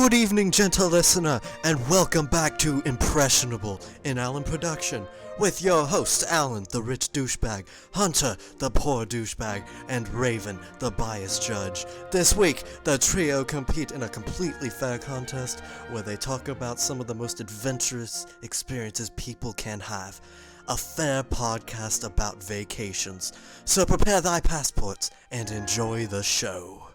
Good evening, gentle listener, and welcome back to Impressionable, an Alan production, with your hosts Alan, the rich douchebag, Hunter, the poor douchebag, and Raven, the biased judge. This week, the trio compete in a completely fair contest where they talk about some of the most adventurous experiences people can have. A fair podcast about vacations. So prepare thy passports and enjoy the show.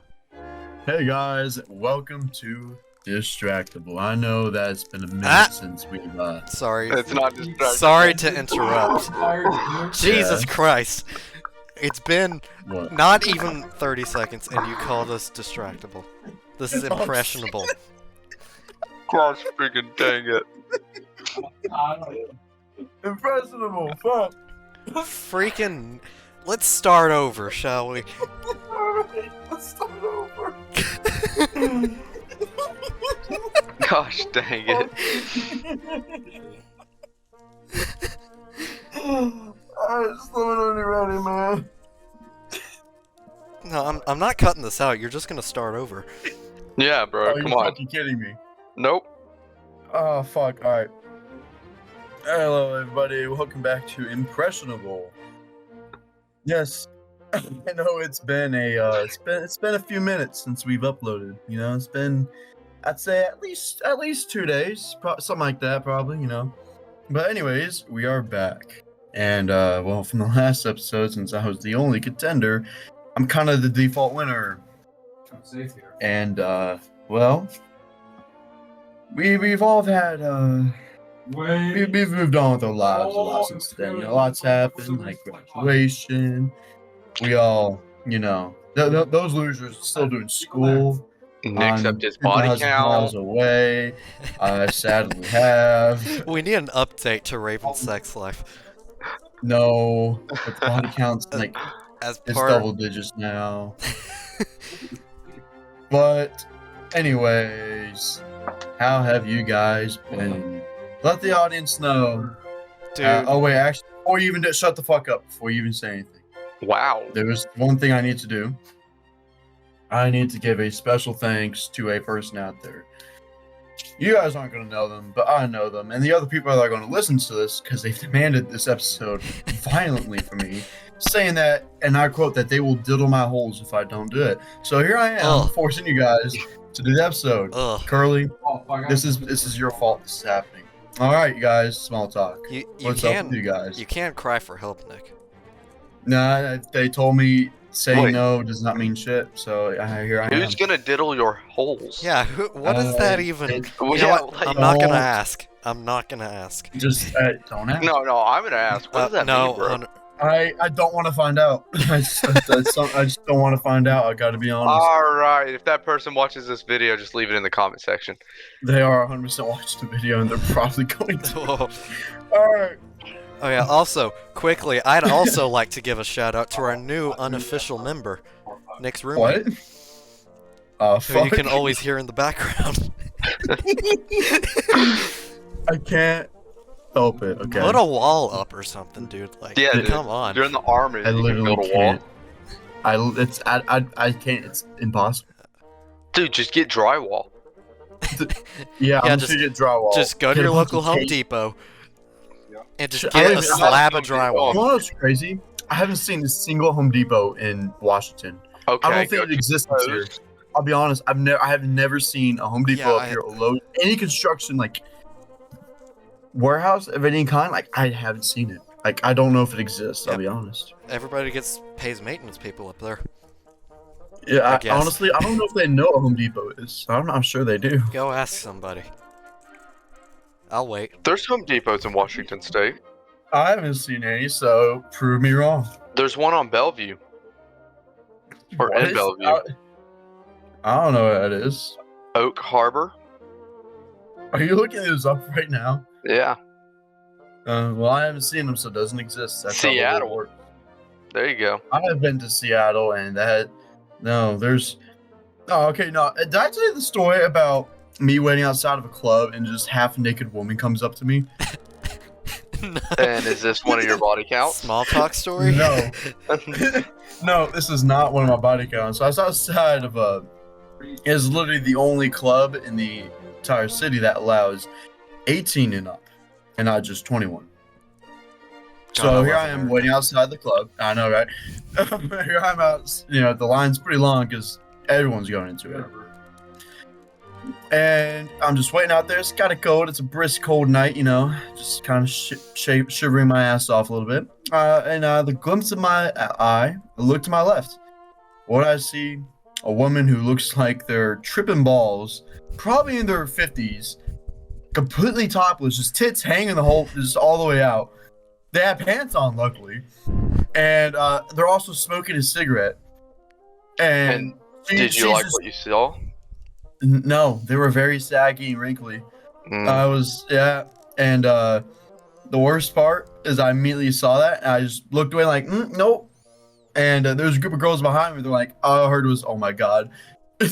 Hey guys, welcome to Distractible. I know that it's been a minute since we've Sorry. It's not distractible. Sorry to interrupt. Jesus Christ. It's been not even 30 seconds and you called us Distractible. This is Impressionable. Gosh freaking dang it. Impressionable, fuck. Freaking... Let's start over, shall we? Alright, let's start over. Gosh dang it. Alright, just let me know when you're ready, man. No, I'm not cutting this out. You're just gonna start over. Yeah, bro, Are come you on. fucking kidding me? Nope. Oh, fuck, alright. Hello, everybody. Welcome back to Impressionable. Yes, I know it's been a few minutes since we've uploaded. You know, it's been, I'd say at least 2 days, something like that, probably. You know, but anyways, we are back, and well, from the last episode, since I was the only contender, I'm kind of the default winner. And well, we've all had we've moved on with our lives a lot since then. You know, lots happened, like graduation. We all, you know, those losers still doing school. Nick's up his body 2,000 count. miles away. I sadly have. We need an update to Raven's sex life. No, but the body count's like As it's part... double digits now. But anyways, how have you guys been? Let the audience know. Dude. Oh wait, actually, before you even shut the fuck up, before you even say anything, Wow. there was one thing I need to do. I need to give a special thanks to a person out there. You guys aren't going to know them, but I know them, and the other people that are going to listen to this because they've demanded this episode violently from me, saying that, and I quote, that they will diddle my holes if I don't do it. So here I am, forcing you guys to do the episode. Curly, this is your fault. This is happening. All right, you guys, small talk. What's up with you guys? You can't cry for help, Nick. Nah, they told me saying no does not mean shit, so here I am. Who's gonna diddle your holes? Yeah, what is that even? You know what? like, I'm not gonna ask. I'm not gonna ask. Just don't ask. No, I'm gonna ask. What does that no, mean, bro? Hunter... I don't want to find out. I just don't want to find out. I gotta be honest. Alright, if that person watches this video, just leave it in the comment section. They are 100% watching the video, and they're probably going to. Oh. Alright. Oh yeah, also, quickly, I'd also like to give a shout out to our new unofficial member, Nick's roommate. What? Who you can always hear in the background. I can't help it, okay? Put a wall up or something, dude. Like, Yeah, dude, come on. You're in the army, I you can literally build a wall. can't. I can't. It's impossible. Dude, just get drywall. Yeah, I'm just just get drywall. Just go to Get your a bunch local of Home tape. Depot and just I don't get a even- slab of You drywall. know what's crazy? I haven't seen a single Home Depot in Washington. Okay. I don't think it exists here. I'll be honest. I have never seen a Home Depot up here, or Lowe's, any construction like warehouse of any kind. Like I haven't seen it. Like I don't know if it exists. I'll be honest. Everybody pays maintenance people up there. Yeah, guess. honestly, I don't know if they know what Home Depot is. I'm sure they do. Go ask somebody. I'll wait. There's Home Depots in Washington State. I haven't seen any, so prove me wrong. There's one on Bellevue. Or What in is- Bellevue. I don't know what that is. Oak Harbor. Are you looking this up right now? Yeah. Well, I haven't seen them, so it doesn't exist. That's how the world Seattle. works. There you go. I have been to Seattle, and there's. Oh, okay. No, did I tell you the story about me waiting outside of a club and just half-naked woman comes up to me? And is this one of your body counts? Small talk story? No. No, this is not one of my body counts. So I was outside of is literally the only club in the entire city that allows 18 and up, and not just 21. So here I am waiting outside the club. I know, right? Here I'm out. The line's pretty long because everyone's going into it. And I'm just waiting out there. It's got a cold. It's a brisk, cold night, just kind of shivering my ass off a little bit. And the glimpse of my eye, I look to my left. What I see, a woman who looks like they're tripping balls, probably in their 50s, completely topless, just tits hanging just all the way out. They have pants on, luckily, and they're also smoking a cigarette. And did you like what you saw? No, they were very saggy and wrinkly. And the worst part is I immediately saw that, and I just looked away like, nope. And there was a group of girls behind me. They're like, all I heard was, oh my god. and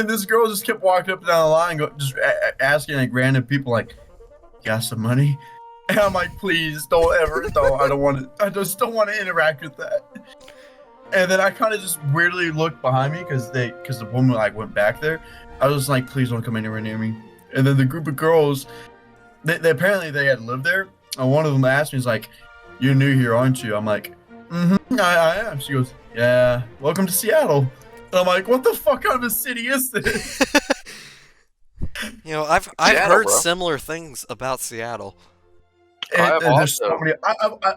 this girl just kept walking up and down the line, just asking like random people like, got some money? And I'm like, please don't ever, I just don't want to interact with that. And then I kind of just weirdly looked behind me because the woman like went back there. I was like, please don't come anywhere near me. And then the group of girls, they apparently they had lived there. And one of them asked me, he's like, you're new here, aren't you? I'm like, I am. She goes, yeah, welcome to Seattle. And I'm like, what the fuck kind of a city is this? I've heard similar things about Seattle. There's so many.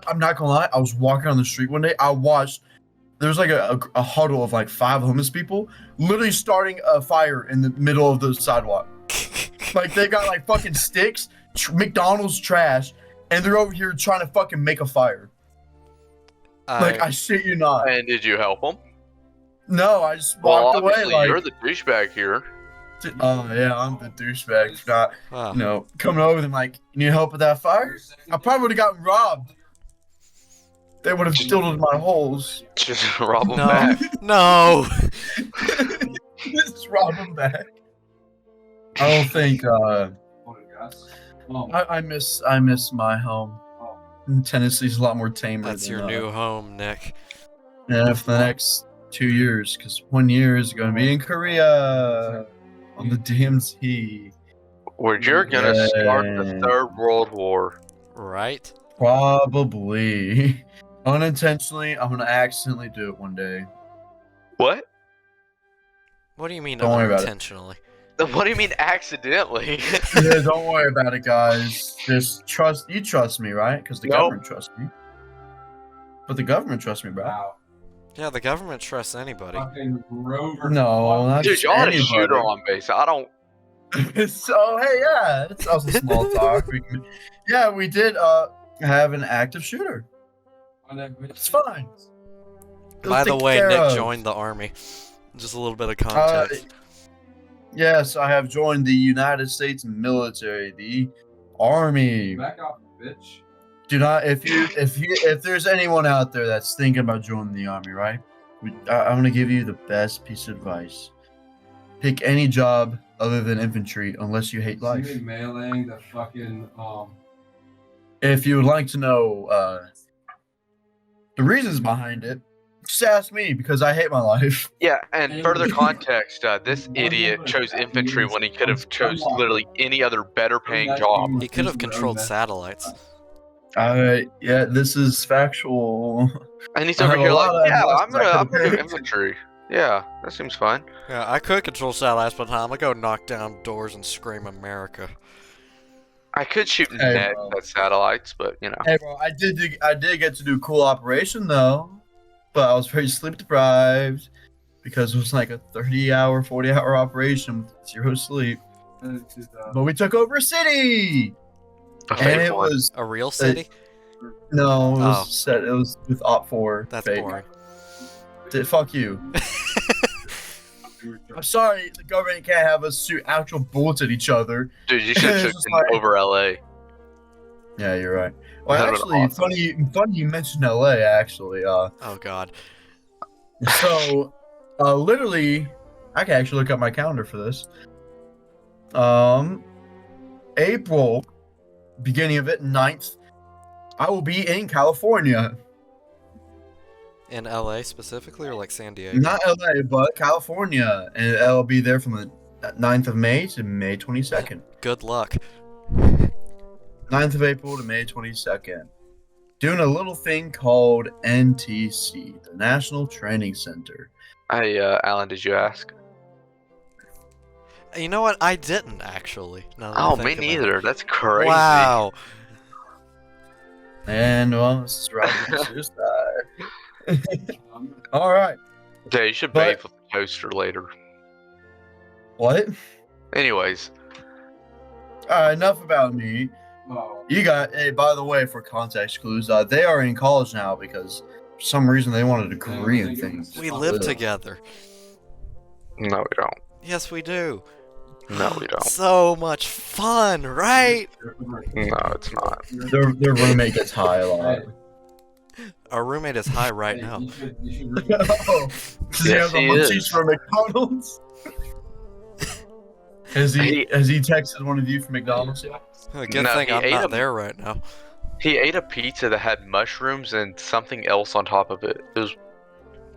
I'm not gonna lie. I was walking on the street one day. I watched. There was like a huddle of like 5 homeless people, literally starting a fire in the middle of the sidewalk. Like they got like fucking sticks, McDonald's trash, and they're over here trying to fucking make a fire. Like I shit you not. And did you help them? No, I just walked away. Like you're the douchebag here. Oh yeah, I'm the douchebag for not, coming over and like, you need help with that fire? I probably would have gotten robbed. They would have stolen my holes. Just rob them back. No. Just rob them back. I don't think. I miss my home. Tennessee's a lot more tamer. That's your new home, Nick. Yeah, for the next 2 years, because 1 year is going to be in Korea. On the DMZ. Where you're gonna start the Third World War. Right? Probably. Unintentionally, I'm gonna accidentally do it one day. What? What do you mean don't unintentionally? What do you mean accidentally? Yeah, don't worry about it, guys. Just trust me, right? Because the government trusts me. But the government trusts me, bro. Wow. Yeah, the government trusts anybody. No, not dude, y'all had a shooter on base. I don't. So hey, yeah, it's also small talk. We did have an active shooter. It's fine. By the way, Nick joined the army. Just a little bit of context. Yes, I have joined the United States military, the army. Back off, bitch. Do not, if there's anyone out there that's thinking about joining the army, right? I'm gonna give you the best piece of advice. Pick any job other than infantry, unless you hate life. Mailing the fucking If you would like to know the reasons behind it, just ask me because I hate my life. Yeah, and further context, this idiot chose infantry when he could have chose literally any other better paying job. He could have controlled satellites. Yeah, this is factual. And he's over here like, yeah, I'm gonna do infantry. Yeah, that seems fine. Yeah, I could control satellites, but I'm gonna go knock down doors and scream America. I could shoot net at satellites, but you know. Hey, bro, I did get to do a cool operation though, but I was very sleep deprived because it was like a 30-hour, 40-hour operation with 0 sleep. But we took over a city. And it was a real city? No, it was set. It was with Op 4. That's fake. boring. Fuck you. I'm sorry, the government can't have us shoot actual bullets at each other. Dude, you should have chosen over LA. Yeah, you're right. Well, actually, awesome. funny you mentioned LA. Actually, oh god. So, literally, I can actually look up my calendar for this. April. Beginning of it, 9th, I will be in California. In LA specifically, or like San Diego? Not LA, but California, and it'll be there from the 9th of May to May 22nd. Good luck. 9th of April to May 22nd. Doing a little thing called NTC, the National Training Center. Hey, Alan, did you ask? You know what? I didn't actually. Now that I Oh, think me about neither. it. That's crazy. Wow. And well, this is Roger Suicide. All right. Yeah, you should But- bathe with the toaster later. What? Anyways, Enough about me. Oh, You got. Hey, by the way, for context clues, they are in college now because for some reason they wanted a degree in things. We live Ugh. together. no, we don't. Yes, we do. No, we don't. So much fun, right? No, it's not. Their roommate gets high a lot. Our roommate is high right now. You should Oh, does he Yes, have the he munchies is. from McDonald's? Has he texted one of you from McDonald's yet? Good No, thing he I'm ate not a- there right now. He ate a pizza that had mushrooms and something else on top of it. It was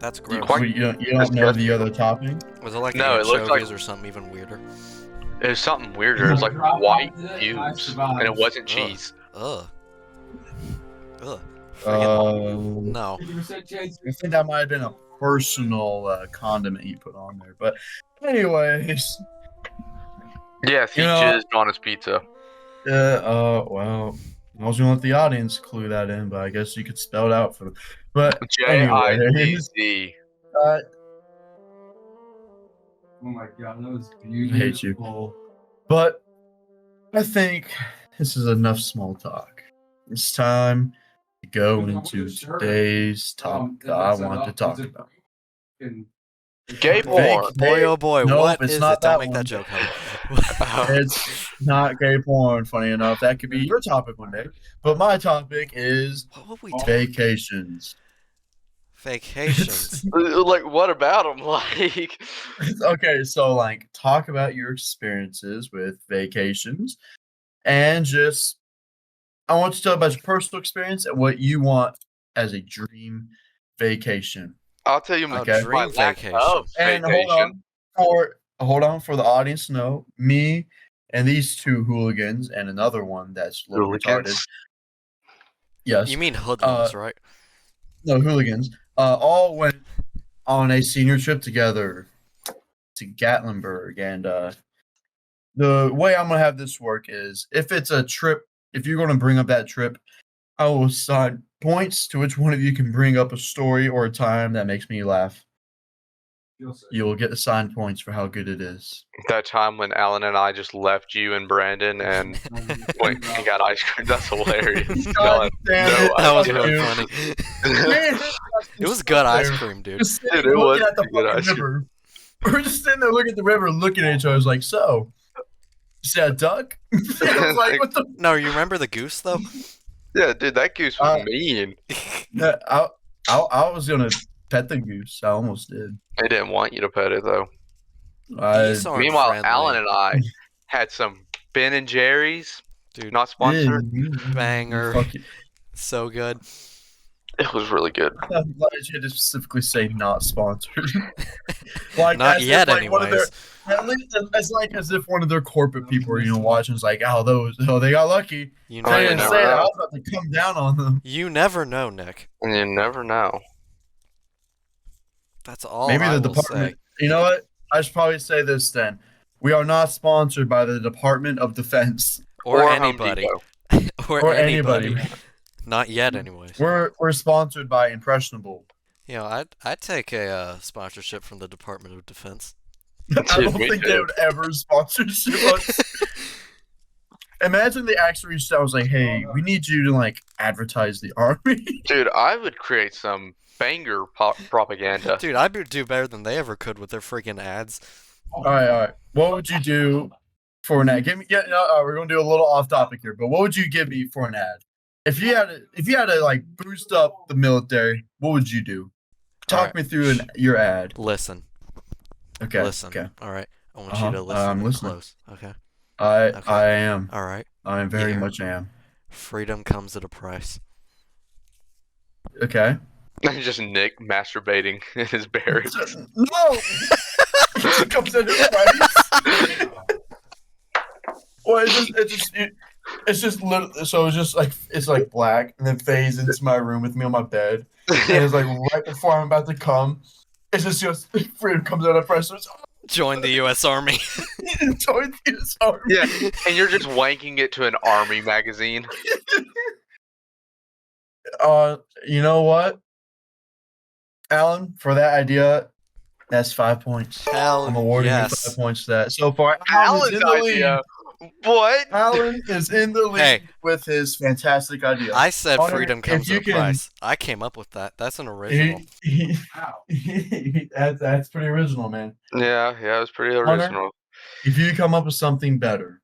That's gross. quite- Wait, you don't know the other topping? Was it like No, it looked anchovies like- or something even weirder? It was something weirder. It was like white cubes, and it wasn't cheese. Ugh. Ugh. No. I think that might have been a personal condiment he put on there. But anyways, Yes, he You know- jizzed on his pizza. well, I was gonna let the audience clue that in, but I guess you could spell it out for them. But anyways, JIZZ. uh, Oh my god, that was I beautiful. hate you. But I think this is enough small talk. It's time to go into today's topic that I want to talk about. Gay porn. Boy, oh boy, Nope, what it's is not it? Don't that make one. that joke, Helen. It's not gay porn, funny enough. That could be your topic one day. But my topic is What would we vacations. Vacations. Like, what about him? Like, Okay, so like talk about your experiences with vacations and just I want you to talk about your personal experience and what you want as a dream vacation. I'll tell you my, Okay. my Dream lack vacation. of And vacation. hold on for the audience to know, me and these two hooligans and another one that's a little retarded. Hooligans. Yes. You mean hoodlums, right? No, hooligans. All went on a senior trip together to Gatlinburg, and the way I'm gonna have this work is if it's a trip, if you're gonna bring up that trip, I will assign points to which one of you can bring up a story or a time that makes me laugh. You will get assigned points for how good it is. That time when Alan and I just left you and Brandon and went and got ice cream. That's hilarious. God damn no, it, That was fuck really you. funny. Man, It was good ice cream, dude. Just Dude, sitting it looking was at the good fucking ice cream. river. We're just sitting there looking at the river, looking at each other. I was like, so, you see a duck? I was like, what the? No, you remember the goose though? Yeah, dude, that goose was Uh, mean. Yeah, I was gonna pet the goose. I almost did. They didn't want you to pet it though. Geese aren't Meanwhile, friendly. Alan and I had some Ben and Jerry's. Dude, Not sponsored. Banger. Fuck you. so good. It was really good. I'm glad you had to specifically say not sponsored. Like Not as if, yet, like, one of their- anyways. At least it's like as if one of their corporate people are, watching. It's like, oh, they got lucky. You Oh, They yeah, didn't never never say it. I know. was about to come down on them. You never know, Nick. And you never know. That's all Maybe I the will department. say. You know what? I should probably say this then. We are not sponsored by the Department of Defense Or Home anybody. Depot. or anybody. Not yet, anyways. We're sponsored by Impressionable. You know, I'd take a sponsorship from the Department of Defense. I Dude, don't me think they too. would ever sponsor us. Imagine they actually reached out and was like, hey, we need you to like advertise the army. Dude, I would create some banger propaganda. Dude, I'd do better than they ever could with their freaking ads. All right. What would you do for an ad? Give me. Yeah, no, we're gonna do a little off topic here, but what would you give me for an ad? If you had to like boost up the military, what would you do? Talk Alright. me through your ad. Listen. Okay. Listen. Okay. All right. I want Uh-huh. you to listen I'm listening. close. Okay. I am. All right. I very Yeah. much am. Freedom comes at a price. Okay. Just Nick masturbating in his barracks. No! It comes in his face. Well, it's just little, so it's like black, and then fades into my room with me on my bed, and it's like right before I'm about to come, it's just freedom comes out of press. Join the U.S. Army. Join the army. Yeah, and you're just wanking it to an army magazine. You know what, Alan? For that idea, that's 5 points. Hell I'm awarding you yes. 5 points for that. So far, Alan's in the lead. idea. What? Alan is in the lead Hey. with his fantastic idea. I said Hunter, freedom comes if you at a can- price. I came up with that. That's an original. That's pretty original, man. Yeah, it was pretty Hunter? original. If you come up with something better,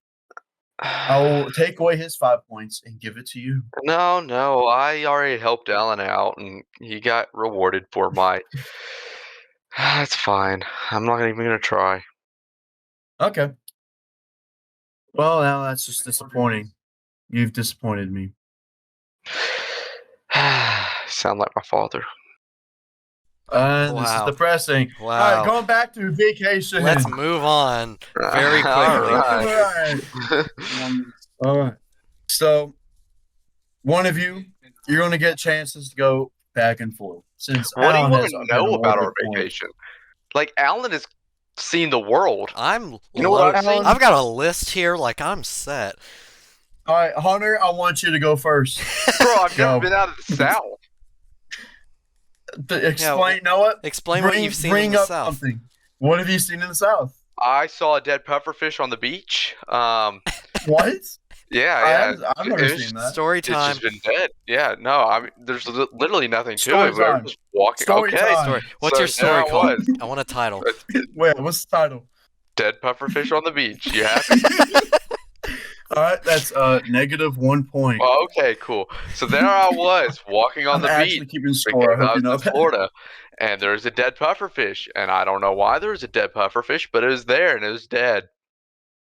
I will take away his 5 points and give it to you. No, I already helped Alan out, and he got rewarded for my. That's fine. I'm not even gonna try. Okay. Well, now that's just disappointing. You've disappointed me. Sound like my father. And this is Wow. depressing. Wow. All right, going back to vacation. Let's move on very quickly. All right. So, one of you, you're going to get chances to go back and forth. Since What do you Alan want has to been know about our awarded points. vacation? Like, Alan has seen the world. I'm You know what loaded. I've seen? I've got a list here, like I'm set. All right, Hunter, I want you to go first. Bro, I've never Go. been out of the South. Explain, you know what? Explain what you've seen in bring the up South. something. What have you seen in the South? I saw a dead pufferfish on the beach. What? Yeah. I've never It's- seen that. Story It's time. just been dead. Yeah, no, I mean, there's literally nothing to Story it. We were time. just walking. Story Okay, time. Story. What's So your story there I called? was. I want a title. Wait, what's the title? Dead pufferfish on the beach. You happy? All right, that's -1 point. Oh, okay, cool. So there I was walking on I'm the actually beach keeping score. I because I hope you was know in that. Florida, and there's a dead pufferfish, and I don't know why there was a dead pufferfish, but it was there and it was dead.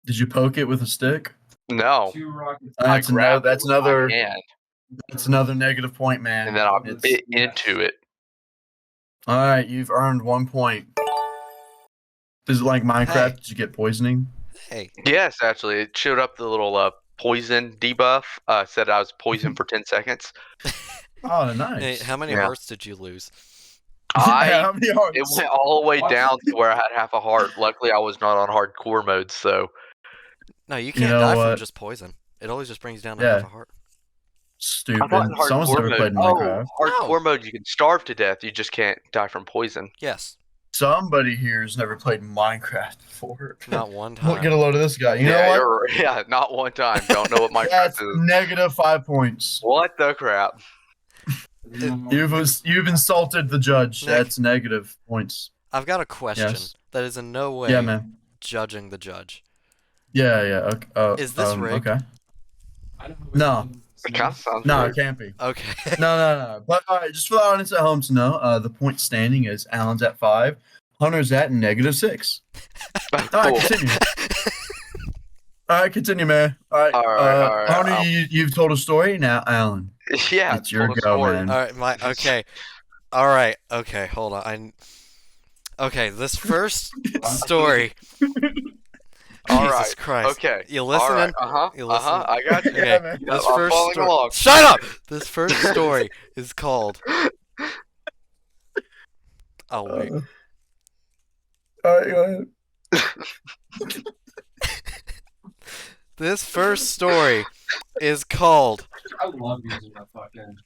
Did you poke it with a stick? No, 2 rockets. I That's grabbed that's it with my another hand, that's another -point, man. and then I It's- bit into it. All right, you've earned 1 point. Is it like Minecraft? Hey. Did you get poisoning? Hey, Yes, actually, it showed up the little poison debuff. Said I was poisoned for 10 seconds. Oh, hey, nice. how many Yeah. hearts did you lose? How many hearts? It went all the way down to where I had half a heart. Luckily, I was not on hardcore mode, so No, you can't know die from what? just poison. It always just brings down to Yeah. half a heart. Stupid. I'm not in Someone's hardcore never mode. played Minecraft. Hardcore mode, you can starve to death. You just can't die from poison. Yes, Somebody here has never played Minecraft before. not one Look, time. get a load of this guy. You yeah, know what? you're- yeah, not one time. Don't know what Minecraft That's is. -5 points. What the crap? You've insulted the judge. Nick. That's -points. I've got a question Yes. that is in no way Yeah, man. judging the judge. Yeah. Okay. Is this rigged? Okay. No. It kind of sounds No, weird. it can't be. Okay. No. But all right, just for the audience at home to know, the point standing is Alan's at 5, Hunter's at -6. All right, Cool. continue. All right, continue, man. All right, All right, Hunter, I'll- you've told a story. Now, Alan, Yeah, it's your full of go, story. man. All right, okay. All right, okay. Hold on. Okay, this first story. All Jesus right, Christ. Okay. You All listening? right. You listening? I got you. Okay. man. Yeah, This I'm first following story. along. Shut up. This first story is called. Oh wait. All right, go ahead. This first story is called. I love using that fucking.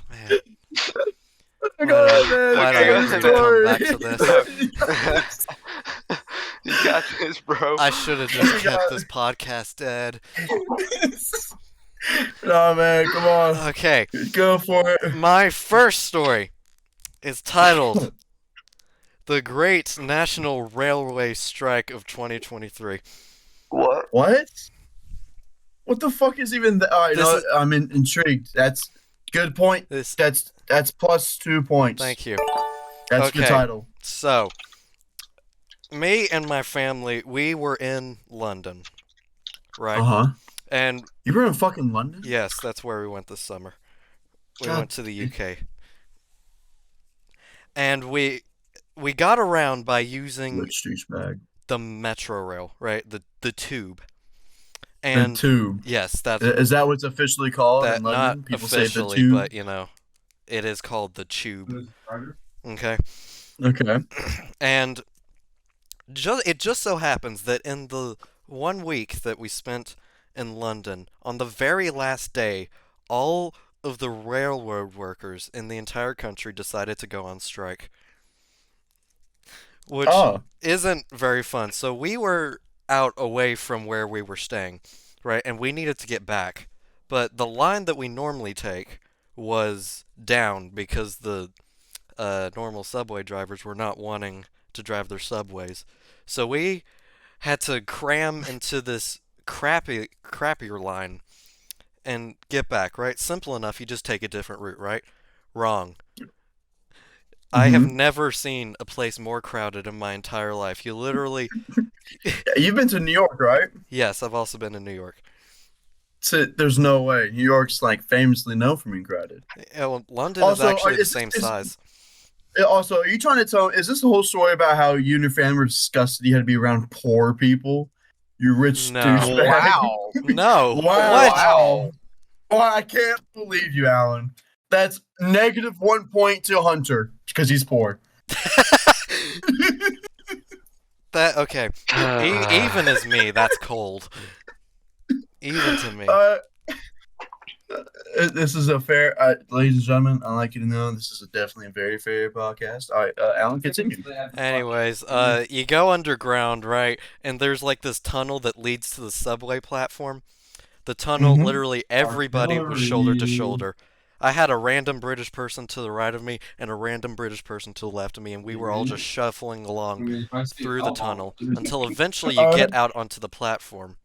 Man. Go ahead, man. Why do I Okay, always go have to come ahead. back to this? You got this, bro. I should have just kept this podcast dead. No, man, come on. Okay, Go for it. my first story is titled The Great National Railway Strike of 2023. What? What? What the fuck is even that? All right, This no, is- I'm intrigued. That's good point. This That's +2 points. Thank you. That's the Okay. title. So, me and my family, we were in London, right? Uh-huh. And You were in fucking London? yes, that's where we went this summer. We God. went to the UK. And we got around by using Rich douchebag. the metro rail, right? The tube. The And tube. yes, that's Is that what's officially called in that, not London? People say the officially, tube. but it is called the tube. Okay. Okay. And it just so happens that in the 1 week that we spent in London, on the very last day, all of the railroad workers in the entire country decided to go on strike, which Oh. isn't very fun. So we were out away from where we were staying, right? And we needed to get back. But the line that we normally take was down because the normal subway drivers were not wanting to drive their subways. So we had to cram into this crappier line and get back, right? Simple enough, you just take a different route, right? Wrong. I have Mm-hmm. never seen a place more crowded in my entire life. You literally. Yeah, you've been to New York, right? Yes, I've also been in New York. So there's no way. New York's like famously known for being crowded. Yeah, well, London is Also, actually the same size. also, are you trying to tell? Is this the whole story about how you and your family were disgusted you had to be around poor people? You rich No. douchebag. Wow. No. Wow. What? Wow. Oh, I can't believe you, Alan. That's -1 point to Hunter because he's poor. That okay. Even as me, that's cold. Even to me. This is a fair, ladies and gentlemen. I'd like you to know this is definitely a very fair podcast. All right, Alan, continue. Anyways, you go underground, right? And there's like this tunnel that leads to the subway platform. The tunnel, Mhm. literally everybody was shoulder to shoulder. I had a random British person to the right of me and a random British person to the left of me, and we were all just shuffling along through the tunnel until eventually you get out onto the platform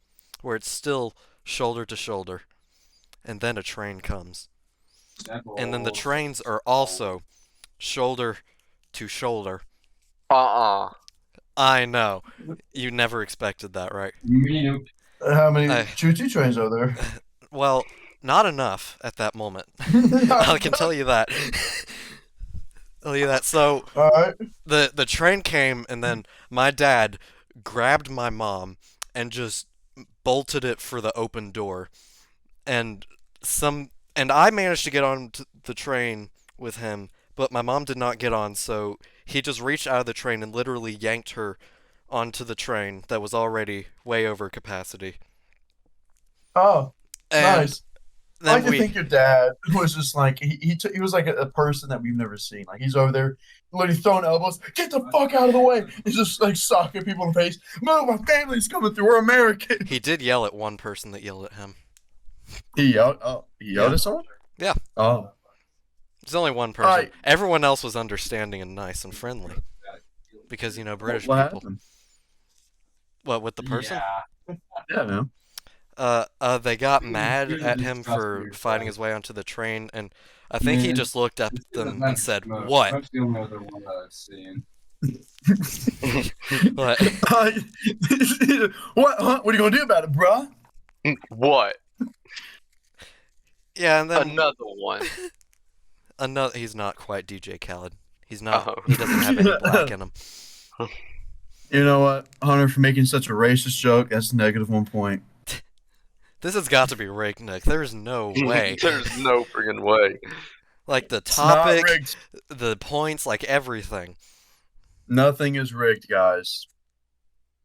where it's still shoulder to shoulder. And then a train comes. And then the trains are also shoulder to shoulder. I know. You never expected that, right? How many choo-choo trains are there? Well, not enough at that moment. I can tell you that. Tell you that. So All right. the train came, and then my dad grabbed my mom and just bolted it for the open door, and I managed to get on the train with him, but my mom did not get on, so he just reached out of the train and literally yanked her onto the train that was already way over capacity. Oh, And nice. I like then to think your dad was just like he was like a person that we've never seen. Like he's over there, literally throwing elbows. Get the fuck out of the way! He's just like socking people in the face. No, my family's coming through. We're American. he did yell at one person that yelled at him. He yelled. Oh, he yelled Yeah. at someone. Yeah. Oh. There's only one person. Alright. Everyone else was understanding and nice and friendly. Because, British What people. happened? What, with the person? Yeah, man. They got mad at him for fighting his way onto the train, and I think he just looked up at them and said, "What?" That's the only other one that I've seen. What? What? Huh? What are you gonna do about it, bruh? What? Yeah, and then Another one. he's not quite DJ Khaled. He's not. Oh. He doesn't have any black in him. You know what, Hunter, for making such a racist joke, that's -1 point. This has got to be rigged, Nick. There's no way. There's no friggin' way. Like the It's not topic, rigged. the points, like everything. Nothing is rigged, guys.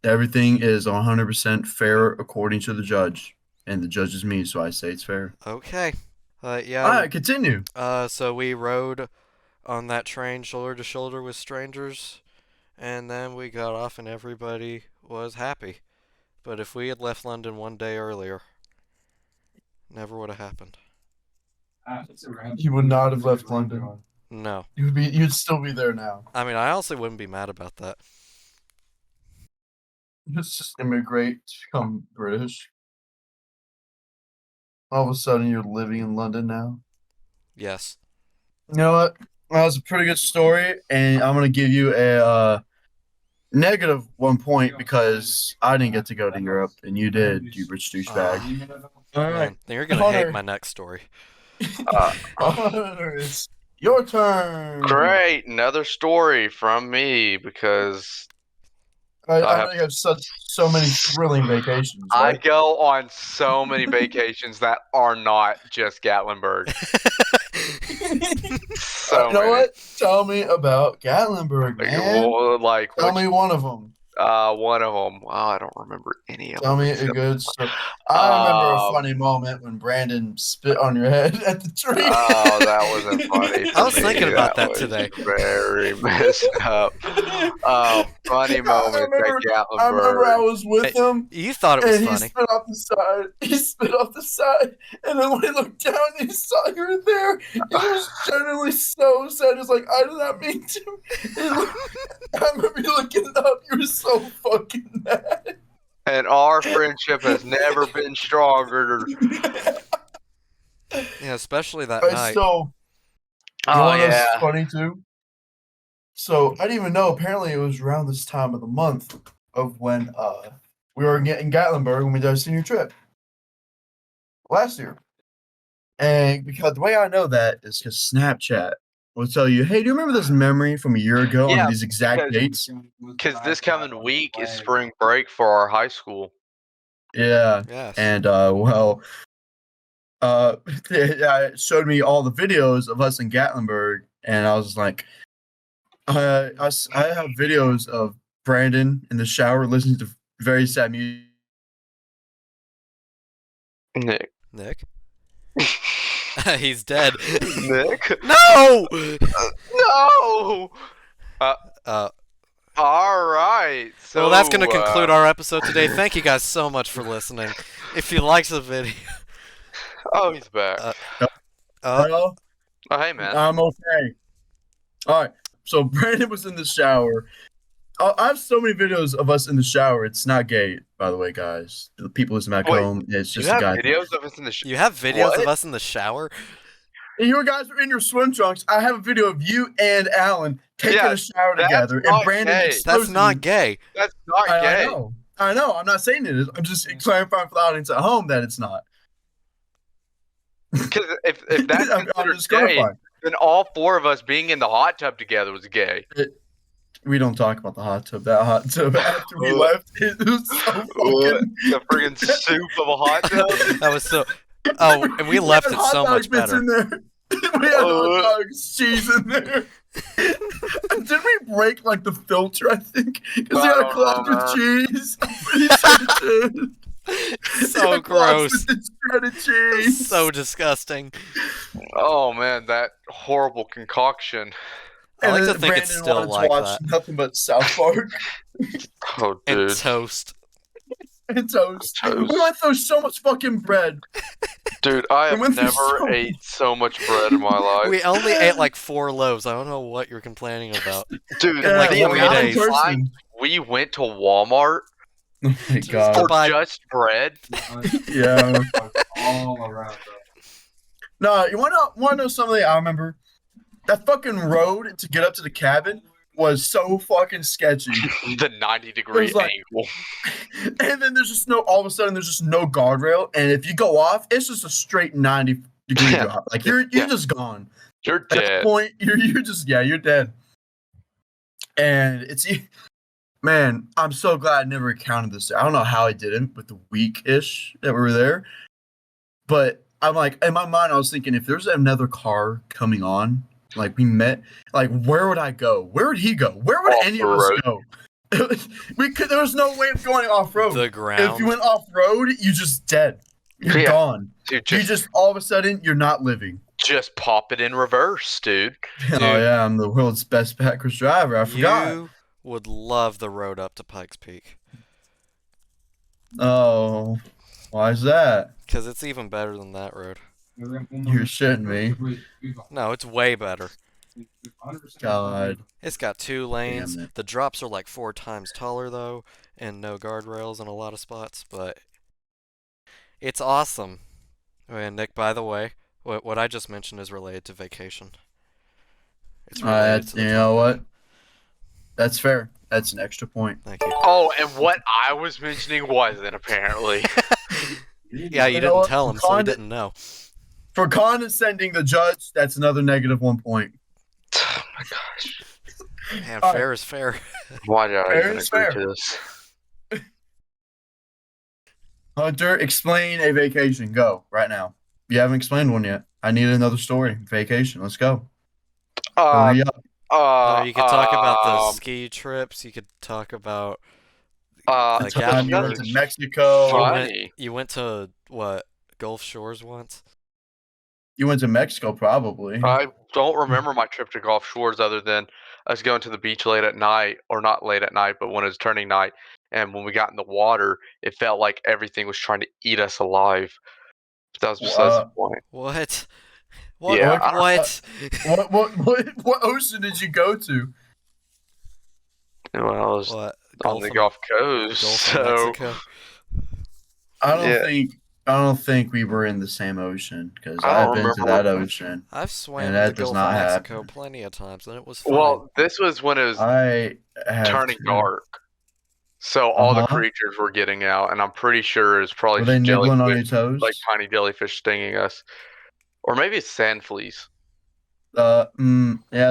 Everything is 100% fair according to the judge, and the judge is me, so I say it's fair. Okay. Yeah. All right, continue. So we rode on that train shoulder to shoulder with strangers, and then we got off and everybody was happy. But if we had left London one day earlier, never would have happened. You would not have left London. No. You'd still be there now. I mean, I honestly wouldn't be mad about that. Just immigrate, become British. All of a sudden, you're living in London now. Yes. You know what? That was a pretty good story, and I'm gonna give you Negative 1 point because I didn't get to go to Europe and you did, you rich douchebag. All right, Man, then you're gonna hate my next story. Hunter, it's your turn. Great, another story from me because I I know have you have so many thrilling vacations, I right? go on so many vacations that are not just Gatlinburg. So You know many. what? Tell me about Gatlinburg, man. Like Tell which me one of them. one of them? Oh, I don't remember any of Tell them me a except. good story. I remember a funny moment when Brandon spit on your head at the tree. Oh, that wasn't funny to I was me. thinking about that was today. very messed up. Funny moment at I remember I Gatlinburg. was with him You thought it was and he funny. spit off the side. He spit off the side. And then when he looked down, he saw you were there. He was genuinely so sad. He's like, I did not mean to. I remember you looking up. You were so fucking mad. And our friendship has never been stronger. Yeah, especially that Right, night. so, you Oh want us yeah. funny too? So I didn't even know. Apparently, it was around this time of the month of when we were in Gatlinburg when we did our senior trip last year. And because the way I know that is because Snapchat will tell you, "Hey, do you remember this memory from a year ago Yeah, on these exact because- dates?" Because this coming week is spring break for our high school. Yeah. Yes. And it showed me all the videos of us in Gatlinburg, and I was like, I have videos of Brandon in the shower listening to very sad music. Nick. Nick? He's dead. Nick? No! No! Uh, All right. So, well, that's going to conclude our episode today. Thank you guys so much for listening. If you liked the video... Oh, he's back. Hello? Oh, hey, man. I'm okay. All right. So Brandon was in the shower. I have so many videos of us in the shower. It's not gay, by the way, guys. The people listening back Wait, home, it's Do you just a have guy. videos of us in the You have videos What? of us in the shower? You guys are in your swim trunks. I have a video of you and Alan taking Yeah, a shower that's together, and not Brandon gay. exposing That's not you. gay. That's not I gay. know. I know. I'm not saying it is. I'm just clarifying for the audience at home that it's not. Because if that's I'm considered just gay, clarifying. then all four of us being in the hot tub together was gay. We don't talk about the hot tub. That hot tub after we left, it was so fucking. The friggin' soup of a hot tub. That was so... Oh, and we left it so much bits better. in there. We had hot dogs, cheese in there. Did we break like the filter? I think because I it got don't clogged know, with cheese. I'm pretty sure it did. So It got clogged gross. with the shredded cheese. So disgusting. Oh man, that horrible concoction. I like And to then think it's Brandon still wanted to like watch that. nothing but South Park Oh And dude, toast. and toast. Toast. We went through so much fucking bread. dude, I have went through never so- ate so much bread in my life. We only ate like 4 loaves. I don't know what you're complaining about. Dude, in, like, the 3 amount of days. times we went to Walmart Oh my to god. for buy- just bread. Yeah. All around us. No, you wanna know something I remember? That fucking road to get up to the cabin was so fucking sketchy. The 90-degree It was like- angle. And then there's just all of a sudden there's just no guardrail, and if you go off, it's just a straight 90-degree Yeah. drop. Like you're Yeah. just gone. You're At that dead. point, you're just you're dead. And man, I'm so glad I never encountered this. I don't know how I didn't with the week-ish that we were there. But I'm like, in my mind, I was thinking if there's another car coming on, like we met, like where would I go? Where would he go? Where would Off any the of us road. go? There was no way of going off road. The If ground. you went off road, you just dead. You're Yeah. gone. Dude, You just all of a sudden you're not living. just pop it in reverse, dude. Oh yeah, I'm the world's best backwards driver. I forgot. You would love the road up to Pikes Peak. Oh, why is that? Because it's even better than that road. You're shitting me. No, it's way better. God. It's got 2 lanes. Damn it. The drops are like 4 times taller, though, and no guardrails in a lot of spots, but it's awesome. And Nick, by the way, what I just mentioned is related to vacation. It's related to the You know what? That's fair. That's an extra point. Thank you. Oh, and what I was mentioning wasn't apparently. Yeah, you You know didn't what? tell him, so he didn't know. For condescending the judge, that's another negative 1 point. Oh my gosh. Man, All fair is fair. Why did I Fair even is agree fair. to this? Hunter, explain a vacation. Go right now. You haven't explained one yet. I need another story. Vacation. Let's go. Hurry up. You could talk about the ski trips. You could talk about The Time you went Gatlinburg. to nothing's Mexico. funny. You went to what? Gulf Shores once? You went to Mexico, probably. I don't remember my trip to Gulf Shores other than us going to the beach late at night, or not late at night, but when it was turning night. And when we got in the water, it felt like everything was trying to eat us alive. But that was besides the point. What? Yeah, I don't- What ocean did you go to? Well, I was What? on the of- Gulf Coast, Gulf so of Mexico? I don't think we were in the same ocean because I don't I've been to remember that ocean. I've swam And in the that does Gulf not of Mexico happen. plenty of times, and it was fine. well, this was when it was I have turning to- dark, so all the Uh-huh. creatures were getting out, and I'm pretty sure it's probably Were they nibbling on your jellyfish, toes? like tiny jellyfish stinging us, or maybe it's sand fleas. Yeah,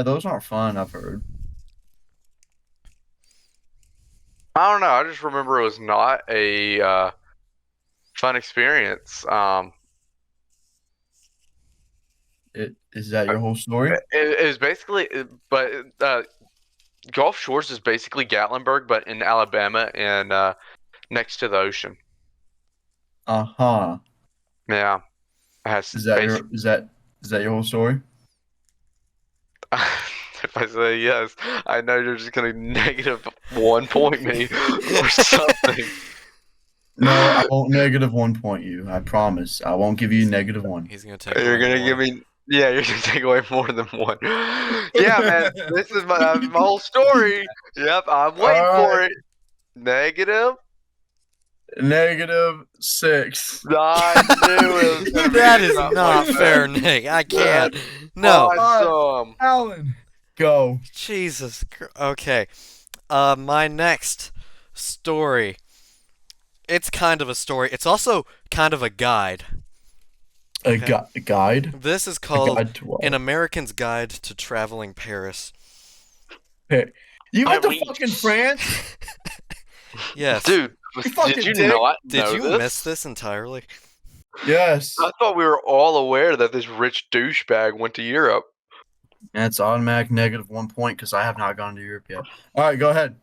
those aren't fun. I've heard. I don't know. I just remember it was not a fun experience. Is that your whole story? It was basically, but Gulf Shores is basically Gatlinburg, but in Alabama and next to the ocean. Uh-huh. Yeah, it has Is that basic. is that your whole story? If I say yes, I know you're just gonna negative 1 point me or something. No, I won't negative 1 point you. I promise. I won't give you negative 1. He's gonna take. You're away gonna more. give me. Yeah, you're gonna take away more than one. Yeah, man, this is my whole story. Yep, I'm waiting for it. Negative. -6. I knew it was gonna be That is something not like fair, that. Nick. I can't. No. Awesome. Alan, go. Jesus. Okay. My next story. It's kind of a story. It's also kind of a guide. A Okay. guide? This is A called guide to what? An American's Guide to Traveling Paris. Hey, you went to Paris. fucking France? Yes. Dude, You fucking did you dick. not Did know you this? miss this entirely? Yes. I thought we were all aware that this rich douchebag went to Europe. That's automatic negative 1 point because I have not gone to Europe yet. All right, go ahead.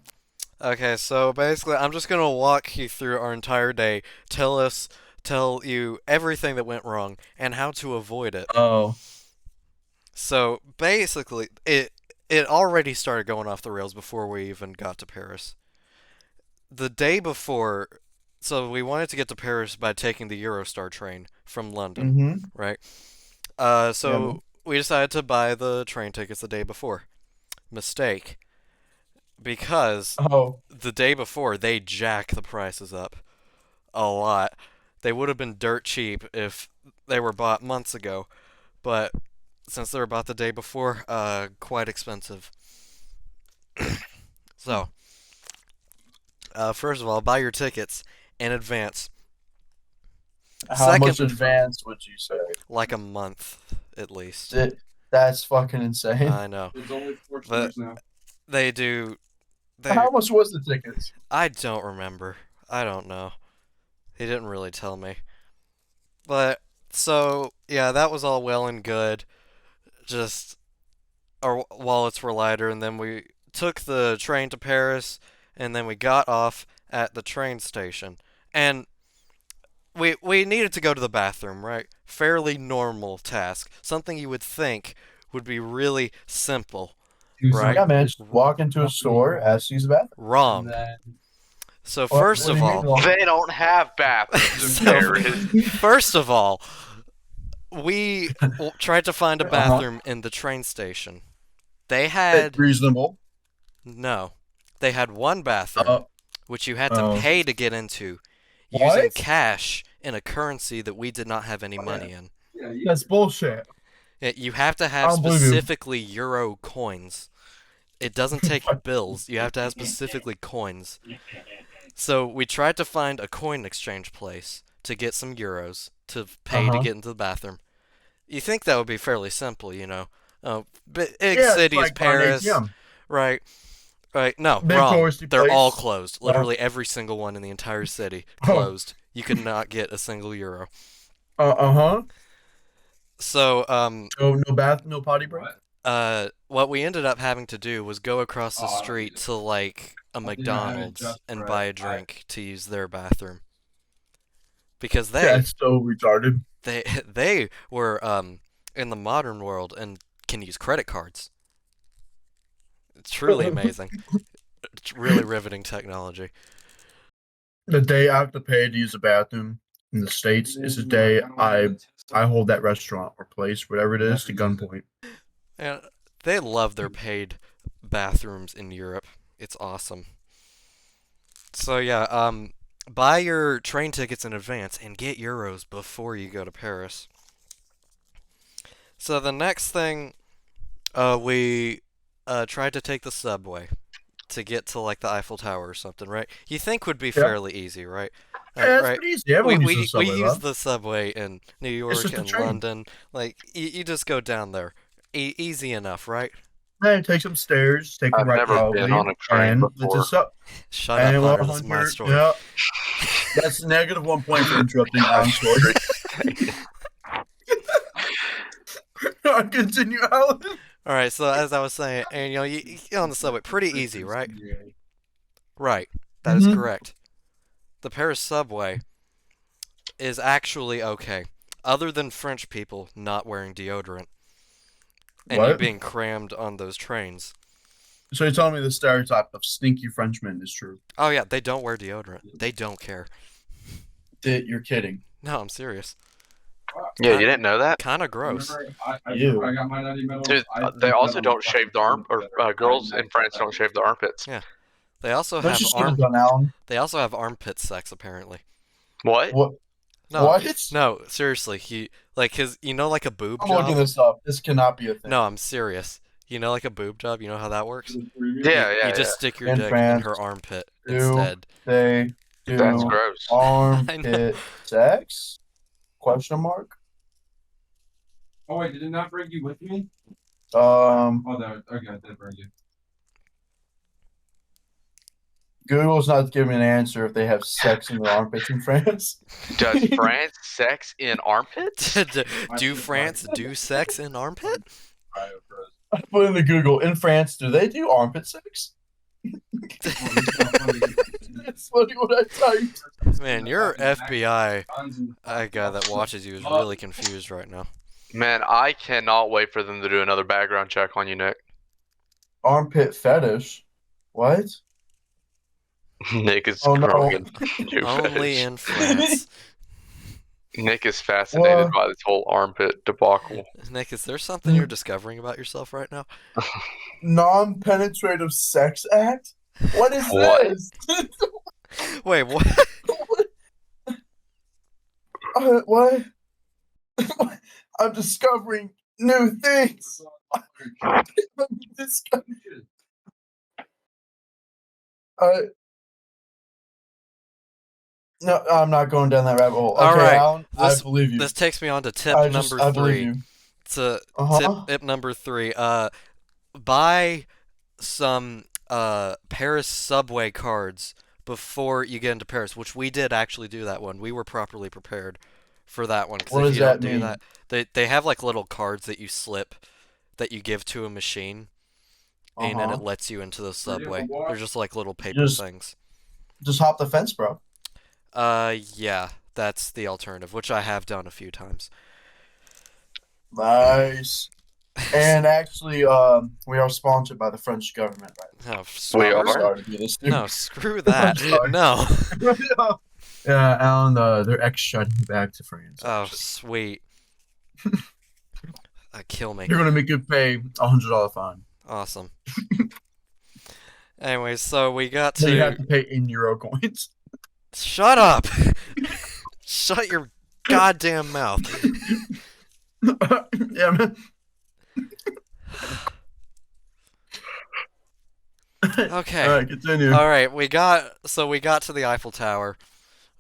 Okay, so basically, I'm just gonna walk you through our entire day, tell you everything that went wrong and how to avoid it. Oh, So basically, it already started going off the rails before we even got to Paris. The day before, so we wanted to get to Paris by taking the Eurostar train from London, right? So we decided to buy the train tickets the day before. Mistake. Because Oh, the day before, they jack the prices up a lot. They would have been dirt cheap if they were bought months ago, but since they were bought the day before, quite expensive. So, first of all, buy your tickets in advance. how much Second- advance would you say? Like a month, at least. That's fucking insane. I know. There's only 4 But- tiers now. They do... How much was the tickets? I don't remember. I don't know. He didn't really tell me. But, so, yeah, that was all well and good. Just, our wallets were lighter, and then we took the train to Paris, and then we got off at the train station. And we needed to go to the bathroom, right? Fairly normal task. Something you would think would be really simple. Right. Yeah, man. Just walk into a store, ask to use the bathroom. Wrong. And then So What- first what do of you mean all, wrong? They don't have bathrooms in So- Paris. first of all, we tried to find a bathroom in the train station. They had Reasonable. no. They had one bathroom, Uh, which you had to oh. pay to get into, using What? cash in a currency that we did not have any money in. yeah, you That's bullshit. You have to have I don't believe you. specifically euro coins It doesn't take bills. You have to have specifically coins. So we tried to find a coin exchange place to get some euros to pay to get into the bathroom. You think that would be fairly simple, you know? Big Yeah, it's cities, like an Paris, ATM. right? Right? No, Big wrong. touristy They're all place. closed. Literally every single one in the entire city Oh. closed. You could not get a single euro. Uh-huh. So, Oh, no bath, no potty break? what we ended up having to do was go across the Oh, I don't street need it. to like a think I have it McDonald's just and right. buy a drink to use their bathroom. Because That's so retarded. they were in the modern world and can use credit cards. It's truly amazing. It's really riveting technology. The day I have to pay to use the bathroom in the States is the day I hold that restaurant or place, whatever it is, to gunpoint. And they love their paid bathrooms in Europe. It's awesome. So yeah, buy your train tickets in advance and get euros before you go to Paris. So the next thing, we tried to take the subway to get to like the Eiffel Tower or something, right? You think would be fairly easy, right? Yeah, it's right. pretty easy. Everyone we uses the we subway, use Bob. the subway in New York just a and train. London. Like you just go down there, easy enough, right? Hey, take some stairs, take a I've right never probably, been on a train and before. it's up. Shut And up, well, Hunter. This is my Hunter, story. yeah. That's -1 point for interrupting Alan's story. Continue, Alan. All right. So as I was saying, and you get on the subway, pretty easy, right? Right. That is correct. The Paris subway is actually okay, other than French people not wearing deodorant and you What? being crammed on those trains. So you're telling me the stereotype of stinky Frenchmen is true? Oh yeah, they don't wear deodorant. They don't care. You're kidding. No, I'm serious. Yeah, you didn't know that? Kind of gross. Ew. I got my 90 medals. Dude, they also don't shave the arm, or girls in France don't shave their armpits. Yeah. They also Let's have just get it done, Alan. They also have armpit sex apparently. What? What? No. What? No, seriously. Like like a boob I'm job. looking this up. This cannot be a thing. No, I'm serious. You know, like a boob job. You know how that works? Yeah, You just stick your In dick in France, her armpit do instead. They do That's gross. armpit sex? Question mark. Oh wait, did it not bring you with me? Um, Oh, that okay, I did bring you. Google's not giving me an answer if they have sex in their armpits in France. Does France sex in armpits? Do France do sex in armpit? I put into Google, in France, do they do armpit sex? That's funny what I typed. Man, your FBI guy that watches you is really confused right now. Man, I cannot wait for them to do another background check on you, Nick. Armpit fetish? What? Nick is Oh, no. growing. Only in France. Nick is fascinated What? by this whole armpit debacle. Nick, is there something you're discovering about yourself right now? Non-penetrative sex act? What is What? this? Wait, what? What? I'm discovering new things. No, I'm not going down that rabbit hole. Okay, All right, Alan, I believe you. This takes me on to tip I number believe 3. you. To Uh-huh. tip number 3. Buy some Paris subway cards before you get into Paris, which we did actually do that one. We were properly prepared for that one. 'Cause What if does you don't that do mean? that, they have like little cards that you slip that you give to a machine, and then Uh-huh. it lets you into the subway. They're just like little paper Just- things. Just hop the fence, bro. Yeah, that's the alternative, which I have done a few times. Nice. And actually, we are sponsored by the French government, right? Oh, We I'm are? sorry to do this, dude. no, screw that. sorry. No. Yeah, Alan, they're extraditing you back to France. Oh, actually. sweet. Kill me. You're gonna make you pay $100 fine. Awesome. Anyways, so we got So you have to... to pay in euro coins. Shut up! Shut your goddamn mouth. Yeah, man. Okay. All right, continue. All right, we got to the Eiffel Tower.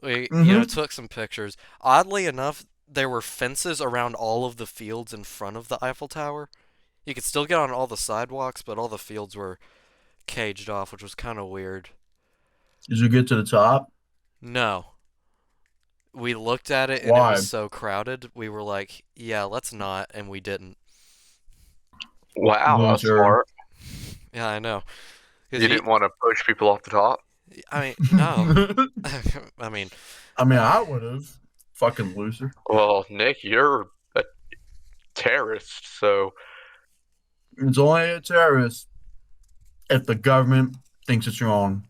We took some pictures. Oddly enough, there were fences around all of the fields in front of the Eiffel Tower. You could still get on all the sidewalks, but all the fields were caged off, which was kind of weird. Did you get to the top? No. We looked at it and it Why? was so crowded. We were like, yeah, let's not, and we didn't. Wow, that's Loser. smart. Yeah, I know. 'Cause You didn't want to push people off the top? I mean, no. I mean, I would have. Fucking loser. Well, Nick, you're a terrorist, so It's only a terrorist if the government thinks it's wrong.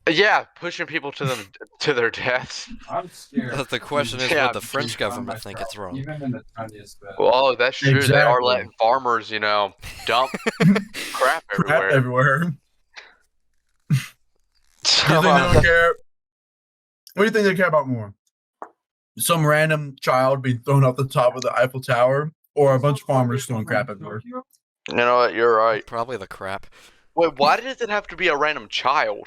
yeah, pushing people to their deaths. I'm scared. the question is, Yeah, would the French government think it's wrong? Even in the tiniest bit. Well, that's true. They are Exactly. letting farmers, dump crap Crap everywhere. everywhere. Do So, you think they don't care? What do you think they care about more? Some random child being thrown off the top of the Eiffel Tower, or a bunch of farmers throwing crap everywhere? you know what? You're right. Probably the crap. Wait, why does it have to be a random child?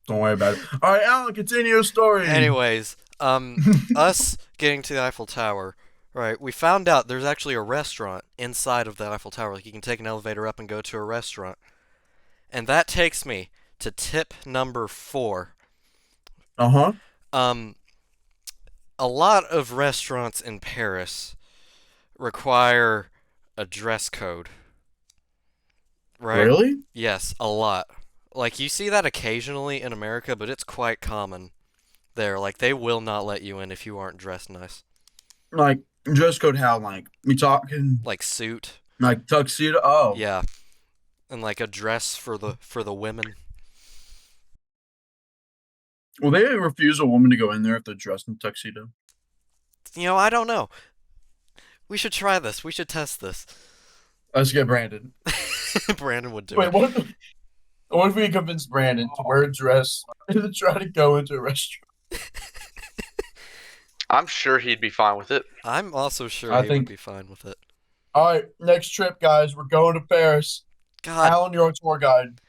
Don't worry about it. All right, Alan, continue your story. Anyways, us getting to the Eiffel Tower, right? We found out there's actually a restaurant inside of the Eiffel Tower. Like you can take an elevator up and go to a restaurant, and that takes me to tip number 4. Uh-huh. A lot of restaurants in Paris require a dress code. Right? Really? Yes, a lot. Like, you see that occasionally in America, but it's quite common there. Like, they will not let you in if you aren't dressed nice. Like, dress code how? Like, we talking Like, suit. like tuxedo? Oh. Yeah. And, like, a dress for the women. Will they refuse a woman to go in there if they're dressed in tuxedo? I don't know. We should try this. We should test this. Let's get Brandon. Brandon would do Wait, it. what if we convince Brandon to wear a dress and to try to go into a restaurant? I'm sure he'd be fine with it. I'm also sure I he think- would be fine with it. All right, next trip, guys. We're going to Paris. God. Alan, you're our tour guide.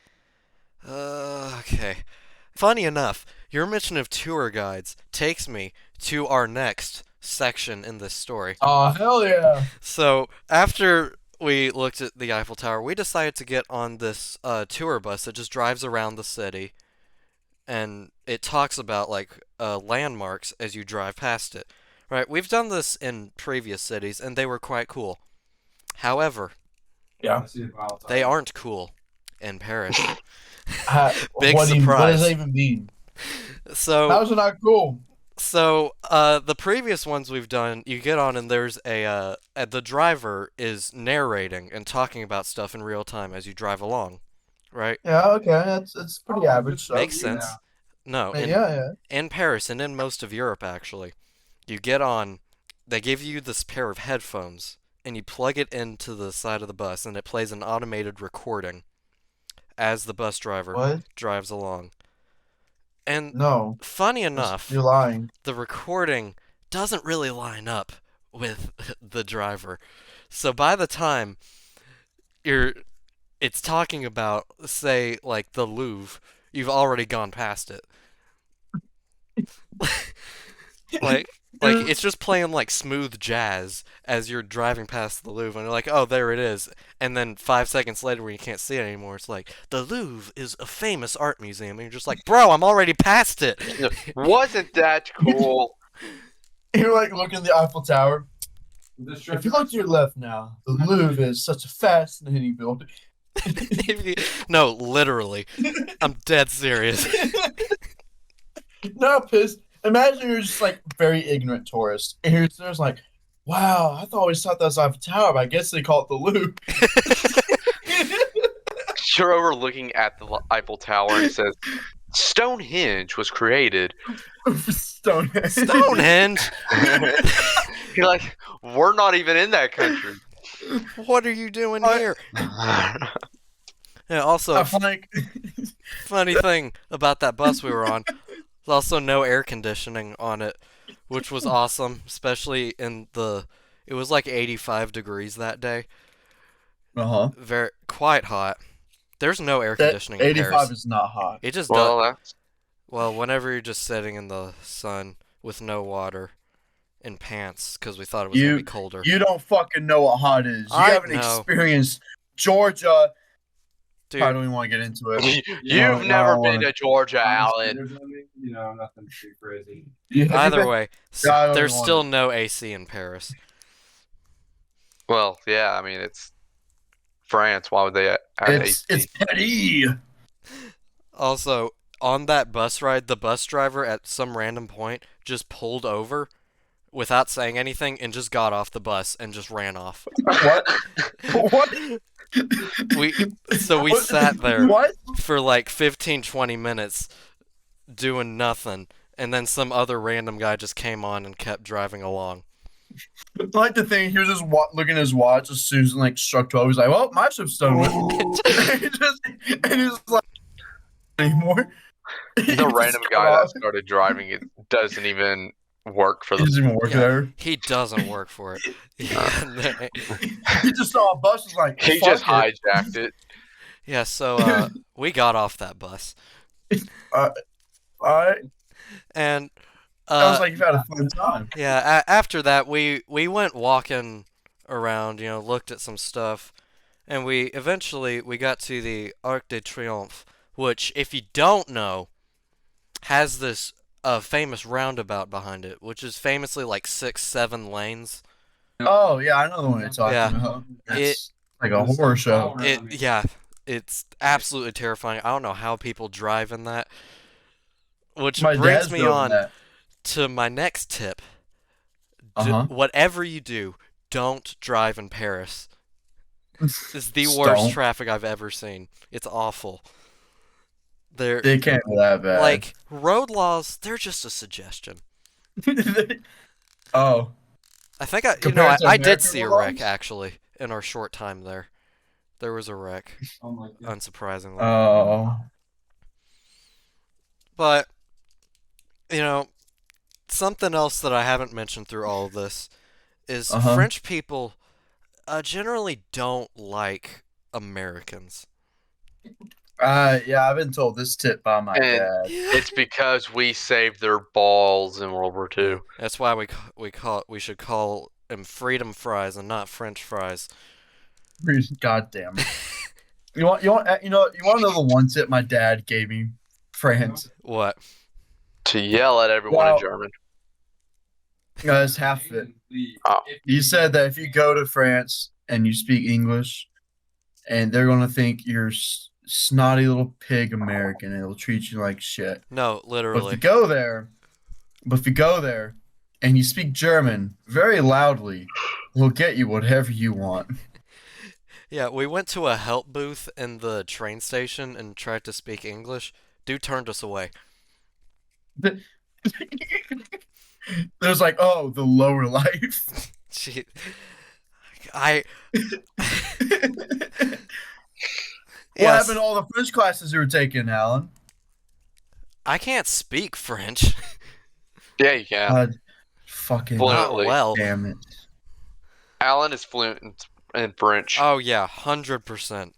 Okay. Funny enough, your mention of tour guides takes me to our next section in this story. Oh, hell yeah. So, after we looked at the Eiffel Tower, we decided to get on this tour bus that just drives around the city, and it talks about, like, landmarks as you drive past it. Right? We've done this in previous cities, and they were quite cool. However, Yeah. they aren't cool in Paris. Big What surprise. does that even mean? So, How's it not cool? So, the previous ones we've done, you get on and there's the driver is narrating and talking about stuff in real time as you drive along, right? Yeah, okay. It's pretty average stuff. Makes sense. No, Yeah. in Paris and in most of Europe, actually, you get on, they give you this pair of headphones, and you plug it into the side of the bus, and it plays an automated recording as the bus driver What? drives along. And No. funny enough, You're lying. the recording doesn't really line up with the driver. So by the time it's talking about, say, like the Louvre, you've already gone past it. like it's just playing like smooth jazz as you're driving past the Louvre, and you're like, oh, there it is. And then 5 seconds later, when you can't see it anymore, it's like, the Louvre is a famous art museum, and you're just like, bro, I'm already past it. Wasn't that cool? You're like looking at the Eiffel Tower. If you look to your left now, the Louvre is such a fascinating building. No, literally, I'm dead serious. No, piss. Imagine you're just like very ignorant tourist, and you're there's like, wow, I always thought that was Eiffel Tower, but I guess they call it the Louvre. You're over looking at the Eiffel Tower and it says, Stonehenge was created. Stonehenge. Stonehenge? You're like, we're not even in that country. What are you doing here? Yeah, also, I'm like, funny thing about that bus we were on, there's also no air conditioning on it, which was awesome, especially it was like 85 degrees that day. uh-huh. Quite hot. There's no air That conditioning in 85 Paris. is not hot. It just Well, does. that's Well, whenever you're just sitting in the sun with no water in pants because we thought it was gonna be colder. You don't fucking know what hot is. You I haven't know. experienced Georgia. Dude, I don't even want to get into it. You've I never don't been wanna- to Georgia, Honestly, Alan. there's nothing, nothing too crazy. either way, Yeah, I don't there's even still wanna- no AC in Paris. Well, yeah, I mean it's France. Why would they add It's AC? petty. Also, on that bus ride, the bus driver at some random point just pulled over without saying anything and just got off the bus and just ran off. What? What? We What? sat there What? for like 15-20 minutes doing nothing, and then some other random guy just came on and kept driving along. I like the thing, he was just looking at his watch as soon as like struck 12. He's like, well, my shift's done with. And he's like, anymore. The random guy that started driving it doesn't even work for He doesn't the. even work Yeah. there. He doesn't work for it. Yeah, He just saw a bus, was like, He fuck just it. hijacked it. yeah, so we got off that bus. Alright. And Sounds like you've had a fun time. yeah, after that we went walking around, looked at some stuff, and we eventually got to the Arc de Triomphe, which, if you don't know, has this famous roundabout behind it, which is famously like 6-7 lanes. Oh, yeah, I know the one you're talking Yeah. about. It's like a horror show. It's absolutely terrifying. I don't know how people drive in that. Which My brings dad's me drove on that. to my next tip. Uh-huh. Whatever you do, don't drive in Paris. It's the Just worst don't. traffic I've ever seen. It's awful. They can't be that bad. Like, road laws, they're just a suggestion. Oh. I think Compared to I did American see a road wreck, laws? actually, in our short time there. There was a wreck, Oh my God. unsurprisingly. Oh. But, something else that I haven't mentioned through all of this is Uh-huh. French people generally don't like Americans. Yeah, I've been told this tip by my And dad. it's because we saved their balls in World War II. That's why we should call them freedom fries and not French fries. God damn it. You want to know the one tip my dad gave me? France. What? To yell at everyone Well- in German. That's half of it. Oh. He said that if you go to France and you speak English, and they're gonna think you're snotty little pig American, and it'll treat you like shit. No, But if literally. you go there, and you speak German very loudly, they'll get you whatever you want. Yeah, we went to a help booth in the train station and tried to speak English. Dude turned us away. There's like, oh, the lower life. She, What Yes. happened to all the French classes you were taking, Alan? I can't speak French. Yeah, you can. God, fucking Fluently. Well. damn it. Alan is fluent in French. Oh yeah, 100%.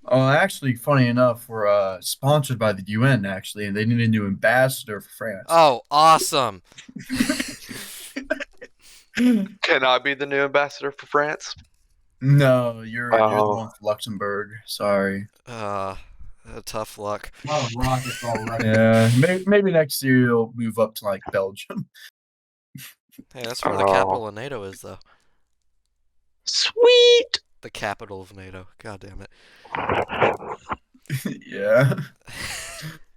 Oh, actually, funny enough, we're sponsored by the UN, actually, and they need a new ambassador for France. Oh, awesome. Can I be the new ambassador for France? No, you're the Oh. one for Luxembourg. Sorry. Tough luck. A lot of rockets already. Yeah, maybe next year you'll move up to like Belgium. Hey, that's where the Oh. capital of NATO is, though. Sweet. The capital of NATO. God damn it. Yeah.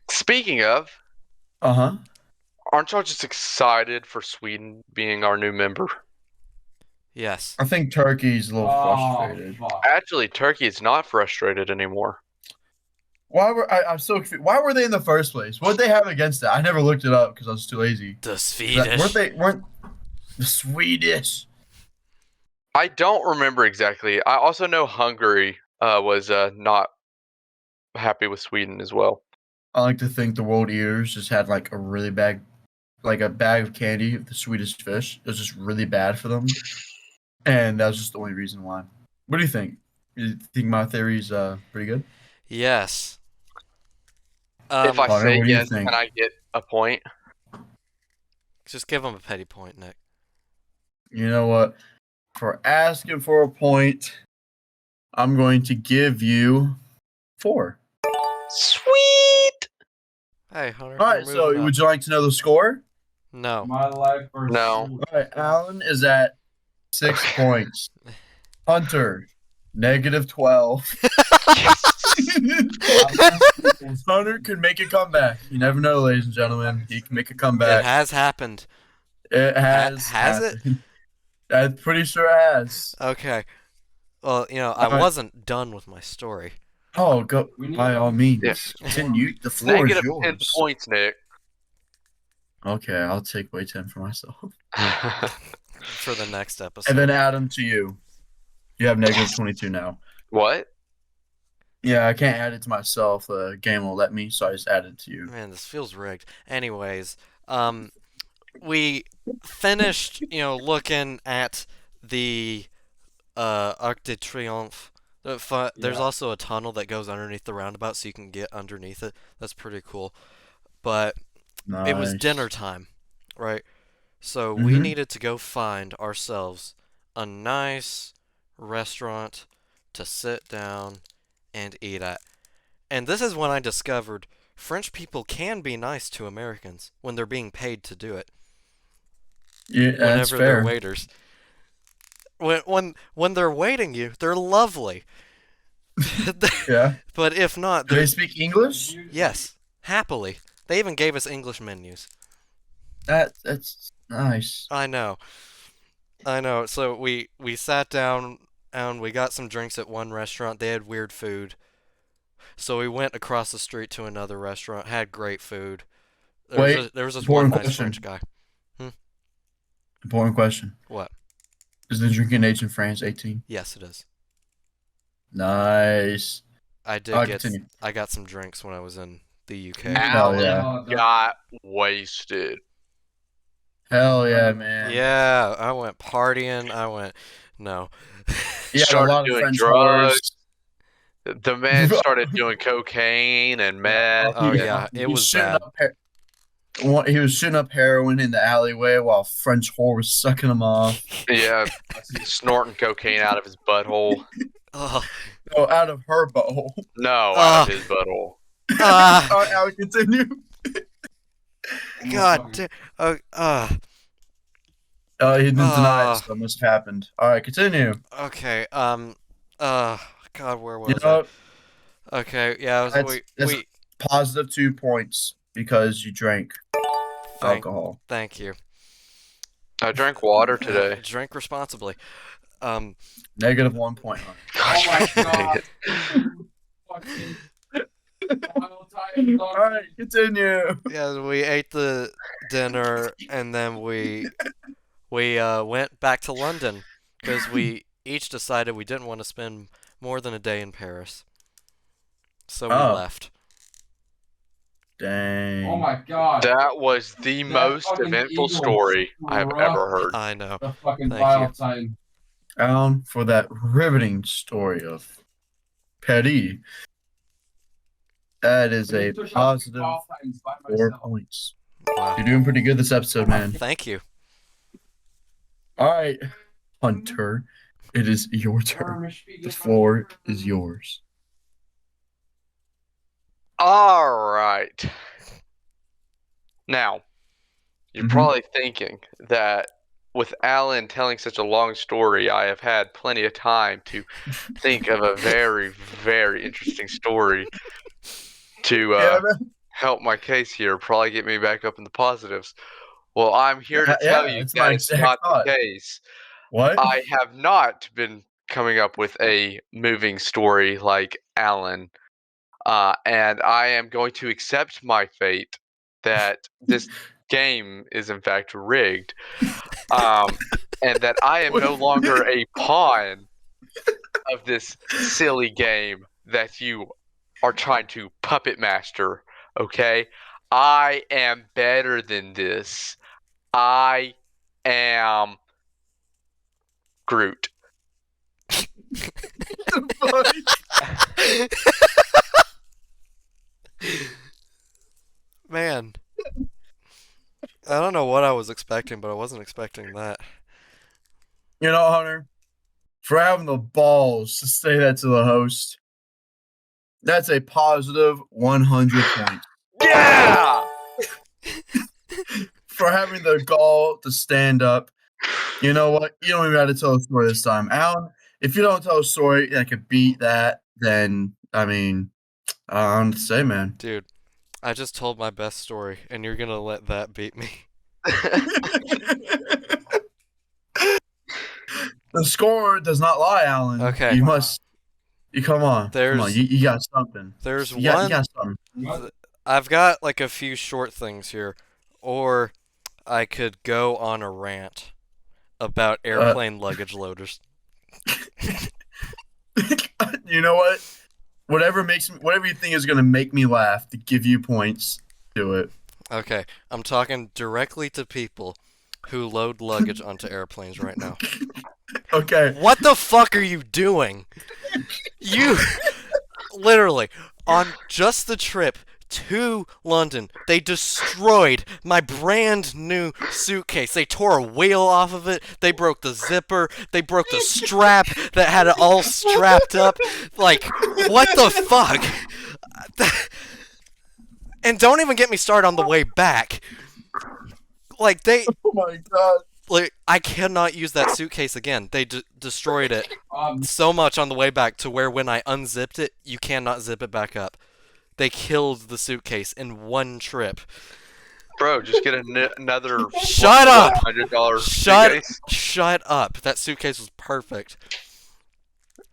Speaking of, Uh-huh. aren't y'all just excited for Sweden being our new member? Yes. I think Turkey's a little frustrated. fuck. Actually, Turkey is not frustrated anymore. I'm so confused. Why were they in the first place? What did they have against it? I never looked it up because I was too lazy. The Swedish. Weren't the Swedish? I don't remember exactly. I also know Hungary was not happy with Sweden as well. I like to think the World Eaters just had like a really bad, like a bag of candy of the Swedish fish. It was just really bad for them, and that was just the only reason why. What do you think? You think my theory's pretty good? Yes. If I Connor, say what do you yes, think? can I get a point? Just give him a petty point, Nick. You know what? For asking for a point, I'm going to give you 4. Sweet. Hey, Hunter, All you're right, so moving up. would you like to know the score? No. My life versus No. All right, Alan is at 6 Okay. points. Hunter, -12. Hunter could make a comeback. You never know, ladies and gentlemen. He can make a It comeback. has happened. It has. Has it? happened. I'm pretty sure it has. Okay. Well, I All right. wasn't done with my story. Oh, go by all means. Yeah. Continue. The floor is -10 yours. points, Nick. Okay, I'll take away 10 for myself. For the next episode. And then add them to you. You have -22 now. What? Yeah, I can't add it to myself. The game won't let me, so I just add it to you. Man, this feels rigged. Anyways, we finished, looking at the Arc de Triomphe. There's Yeah. also a tunnel that goes underneath the roundabout, so you can get underneath it. That's pretty cool. But Nice. it was dinner time, right? So we Mhm. needed to go find ourselves a nice restaurant to sit down and eat at. And this is when I discovered French people can be nice to Americans when they're being paid to do it. Yeah, that's Whenever they're fair. waiters. When they're waiting you, they're lovely. Yeah. But if not, Do they they're speak English? yes, happily. They even gave us English menus. That's nice. I know. So we sat down and we got some drinks at one restaurant. They had weird food. So we went across the street to another restaurant, had great food. Wait, There was this one important nice question. French guy. Important question. What? Is the drinking age in France 18? Yes, it is. Nice. I did Continue. I got some drinks when I was in the UK. Hell yeah. Alan got wasted. Hell yeah, man. Yeah, I went partying. No. He had a Started lot of doing French drugs. whores. The man started doing cocaine and meth. Oh and- yeah, it He was shooting bad. up he was shooting up heroin in the alleyway while French whore was sucking him off. Yeah, snorting cocaine out of his butthole. Ugh. Oh, out of her butthole. No, out of his butthole. Ah, All right, I'll continue. God damn. He didn't deny Ah. it, so it must have happened. All right, continue. Okay. God, where was You know what? I? Okay, yeah, That's- Positive 2 points because you drank alcohol. Thank you. I drank water today. Drink responsibly. -1 point. Gosh, my dang God. it. All right, continue. Yeah, we ate the dinner and then we went back to London because we each decided we didn't want to spend more than a day in Paris. So we Oh. left. Dang. Oh my God. That was the That most fucking eventful eagle story I have struck. ever heard. I know. The fucking Thank file you. time. Alan, for that riveting story of Petty. That is a Took out positive file times by 4 myself. points. Wow. You're doing pretty good this episode, man. Thank you. All right, Hunter, it is your turn. The floor is yours. All right. Now, you're Mhm. probably thinking that with Alan telling such a long story, I have had plenty of time to think of a very, very interesting story to man. help my case here, probably get me back up in the positives. Well, I'm here to tell you it's that my it's exact not thought. the case. What? I have not been coming up with a moving story like Alan, and I am going to accept my fate that this game is in fact rigged, and that I am no longer a pawn of this silly game that you are trying to puppet master. Okay, I am better than this. I am Groot. Man. I don't know what I was expecting, but I wasn't expecting that. You know, Hunter, for having the balls to say that to the host, that's a positive 100 points. Yeah! For having the gall to stand up. You know what? You don't even have to tell a story this time. Alan, if you don't tell a story that could beat that, then, I mean, I don't know what to say, man. Dude, I just told my best story, and you're gonna let that beat me. The score does not lie, Alan. Okay. You come on. Come on. There's- You got something. There's You got one. something. I've got like a few short things here, or I could go on a rant about airplane luggage loaders. You know what? Whatever you think is gonna make me laugh to give you points, do it. Okay, I'm talking directly to people who load luggage onto airplanes right now. Okay. What the fuck are you doing? You literally on just the trip to London, they destroyed my brand new suitcase. They tore a wheel off of it. They broke the zipper. They broke the strap that had it all strapped up. Like, what the fuck? And don't even get me started on the way back. Like, Oh my god. like, I cannot use that suitcase again. They destroyed it so much on the way back to where when I unzipped it, you cannot zip it back up. They killed the suitcase in one trip. Bro, just get another Shut up! $100 Shut suitcase. up. That suitcase was perfect.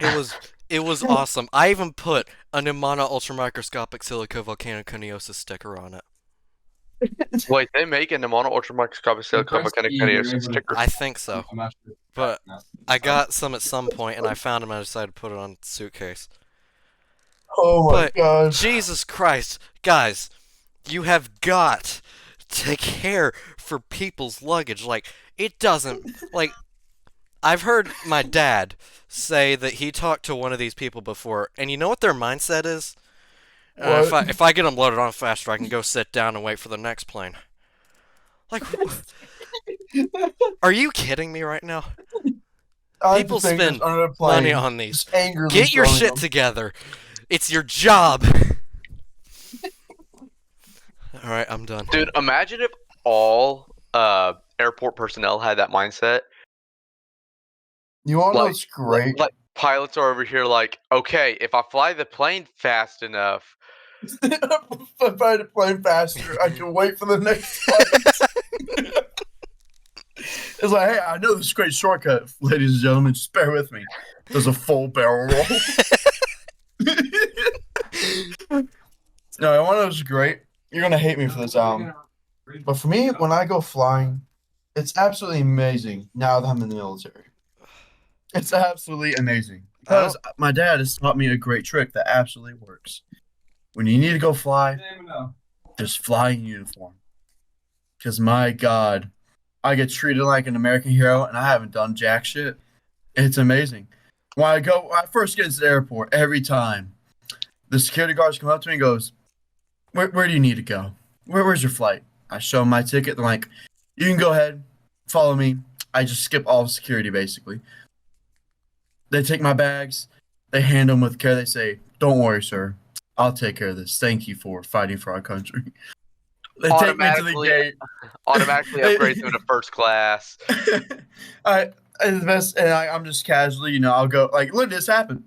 It was awesome. I even put a Nimana ultramicroscopic silicovolcanoconiosis sticker on it. Wait, they make a Nimona ultramicroscopic silicovolcanoconiosis sticker? I think so. But I got some at some point and I found them and I decided to put it on the suitcase. Oh my But gosh. Jesus Christ, guys, you have got to care for people's luggage. Like, it doesn't, like, I've heard my dad say that he talked to one of these people before, and you know what their mindset is? If I get them loaded on faster, I can go sit down and wait for the next plane. Like, are you kidding me right now? People spend money on these. Get your shit together. It's your job. Alright, I'm done. Dude, imagine if all airport personnel had that mindset. You want to know Like- what's great? Like, pilots are over here like, okay, if I fly the plane fast enough, If I find a plane faster, I can wait for the next flight. It's like, hey, I know this great shortcut, ladies and gentlemen. Just bear with me. There's a full barrel roll. No, I want to know what's great. You're gonna hate me for this, but for me, when I go flying, it's absolutely amazing. Now that I'm in the military, it's absolutely amazing because my dad has taught me a great trick that absolutely works. When you need to go fly, just fly in uniform. Because my God, I get treated like an American hero, and I haven't done jack shit. It's amazing. When I first get into the airport, every time the security guards come up to me and goes, Where do you need to go? Where's your flight? I show them my ticket. They're like, you can go ahead, follow me. I just skip all of security, basically. They take my bags. They hand them with care. They say, don't worry, sir. I'll take care of this. Thank you for fighting for our country. They take me to the gate. Automatically upgrade them to first class. I'm just casually, I'll go. Like, look, this happened.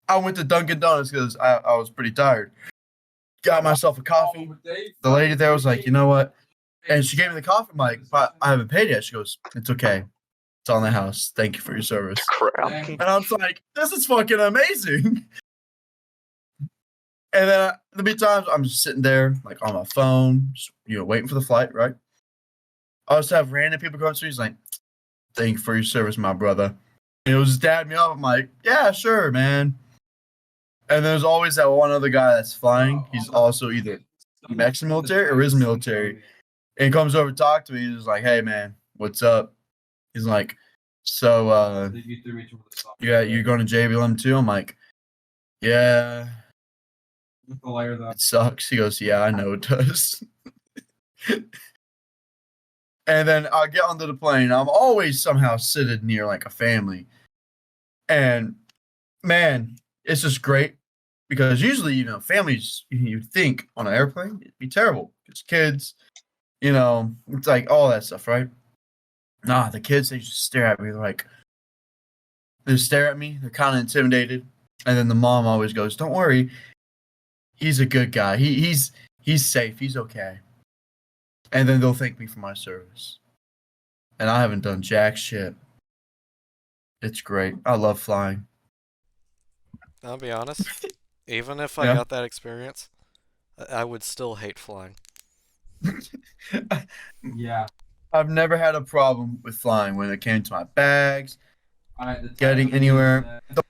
I went to Dunkin' Donuts because I was pretty tired. Got myself a coffee. The lady there was like, you know what? And she gave me the coffee. I'm like, but I haven't paid yet. She goes, it's okay. It's on the house. Thank you for your service. Crap. And I was like, this is fucking amazing. And then there'll be times I'm just sitting there, like on my phone, just, waiting for the flight, right? I also have random people come to me. He's like, thank you for your service, my brother. And it was just dad me up. I'm like, yeah, sure, man. And there's always that one other guy that's flying. He's also either ex-military or is military. And he comes over to talk to me. He's like, hey, man, what's up? He's like, So, Did you threw each one of the socks? yeah, you're going to JBLM too? I'm like, yeah, With the layer that. it sucks. He goes, yeah, I know it does. And then I get onto the plane. I'm always somehow seated near like a family. And man, it's just great because usually, families you'd think on an airplane, it'd be terrible. It's kids, it's like all that stuff, right? Nah, the kids, they just stare at me. They stare at me. They're kind of intimidated. And then the mom always goes, don't worry. He's a good guy. He's safe. He's okay. And then they'll thank me for my service. And I haven't done jack shit. It's great. I love flying. I'll be honest. Even if I Yeah. got that experience, I would still hate flying. Yeah. I've never had a problem with flying when it came to my bags, The getting time anywhere. is, The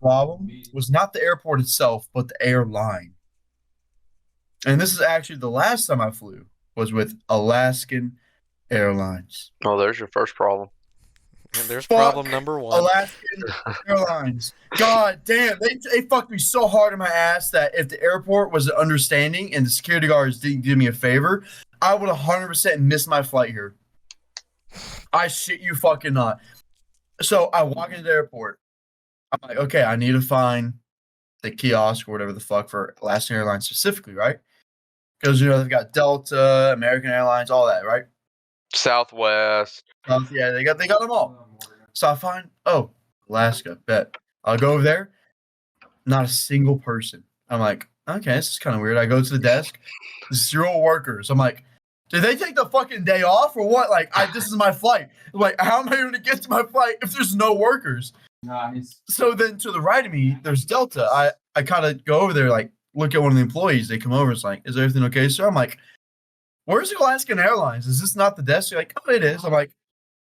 problem was not the airport itself, but the airline. And this is actually the last time I flew was with Alaskan Airlines. Oh, there's your first problem. And there's Fuck problem number one. Alaskan Airlines. God damn, they fucked me so hard in my ass that if the airport was understanding and the security guards didn't do me a favor, I would 100% miss my flight here. I shit you fucking not. So I walk into the airport. I'm like, okay, I need to find the kiosk or whatever the fuck for Alaskan Airlines specifically, right? Because they've got Delta, American Airlines, all that, right? Southwest. Yeah, they got them all. So I find, Alaska, bet. I'll go over there. Not a single person. I'm like, okay, this is kind of weird. I go to the desk, 0 workers. I'm like, did they take the fucking day off or what? Like, this is my flight. Like, how am I going to get to my flight if there's no workers? Nice. So then to the right of me, there's Delta. I kind of go over there, like, look at one of the employees. They come over. It's like, is everything okay, sir? I'm like, where's Alaskan Airlines? Is this not the desk? They're like, oh, it is. I'm like,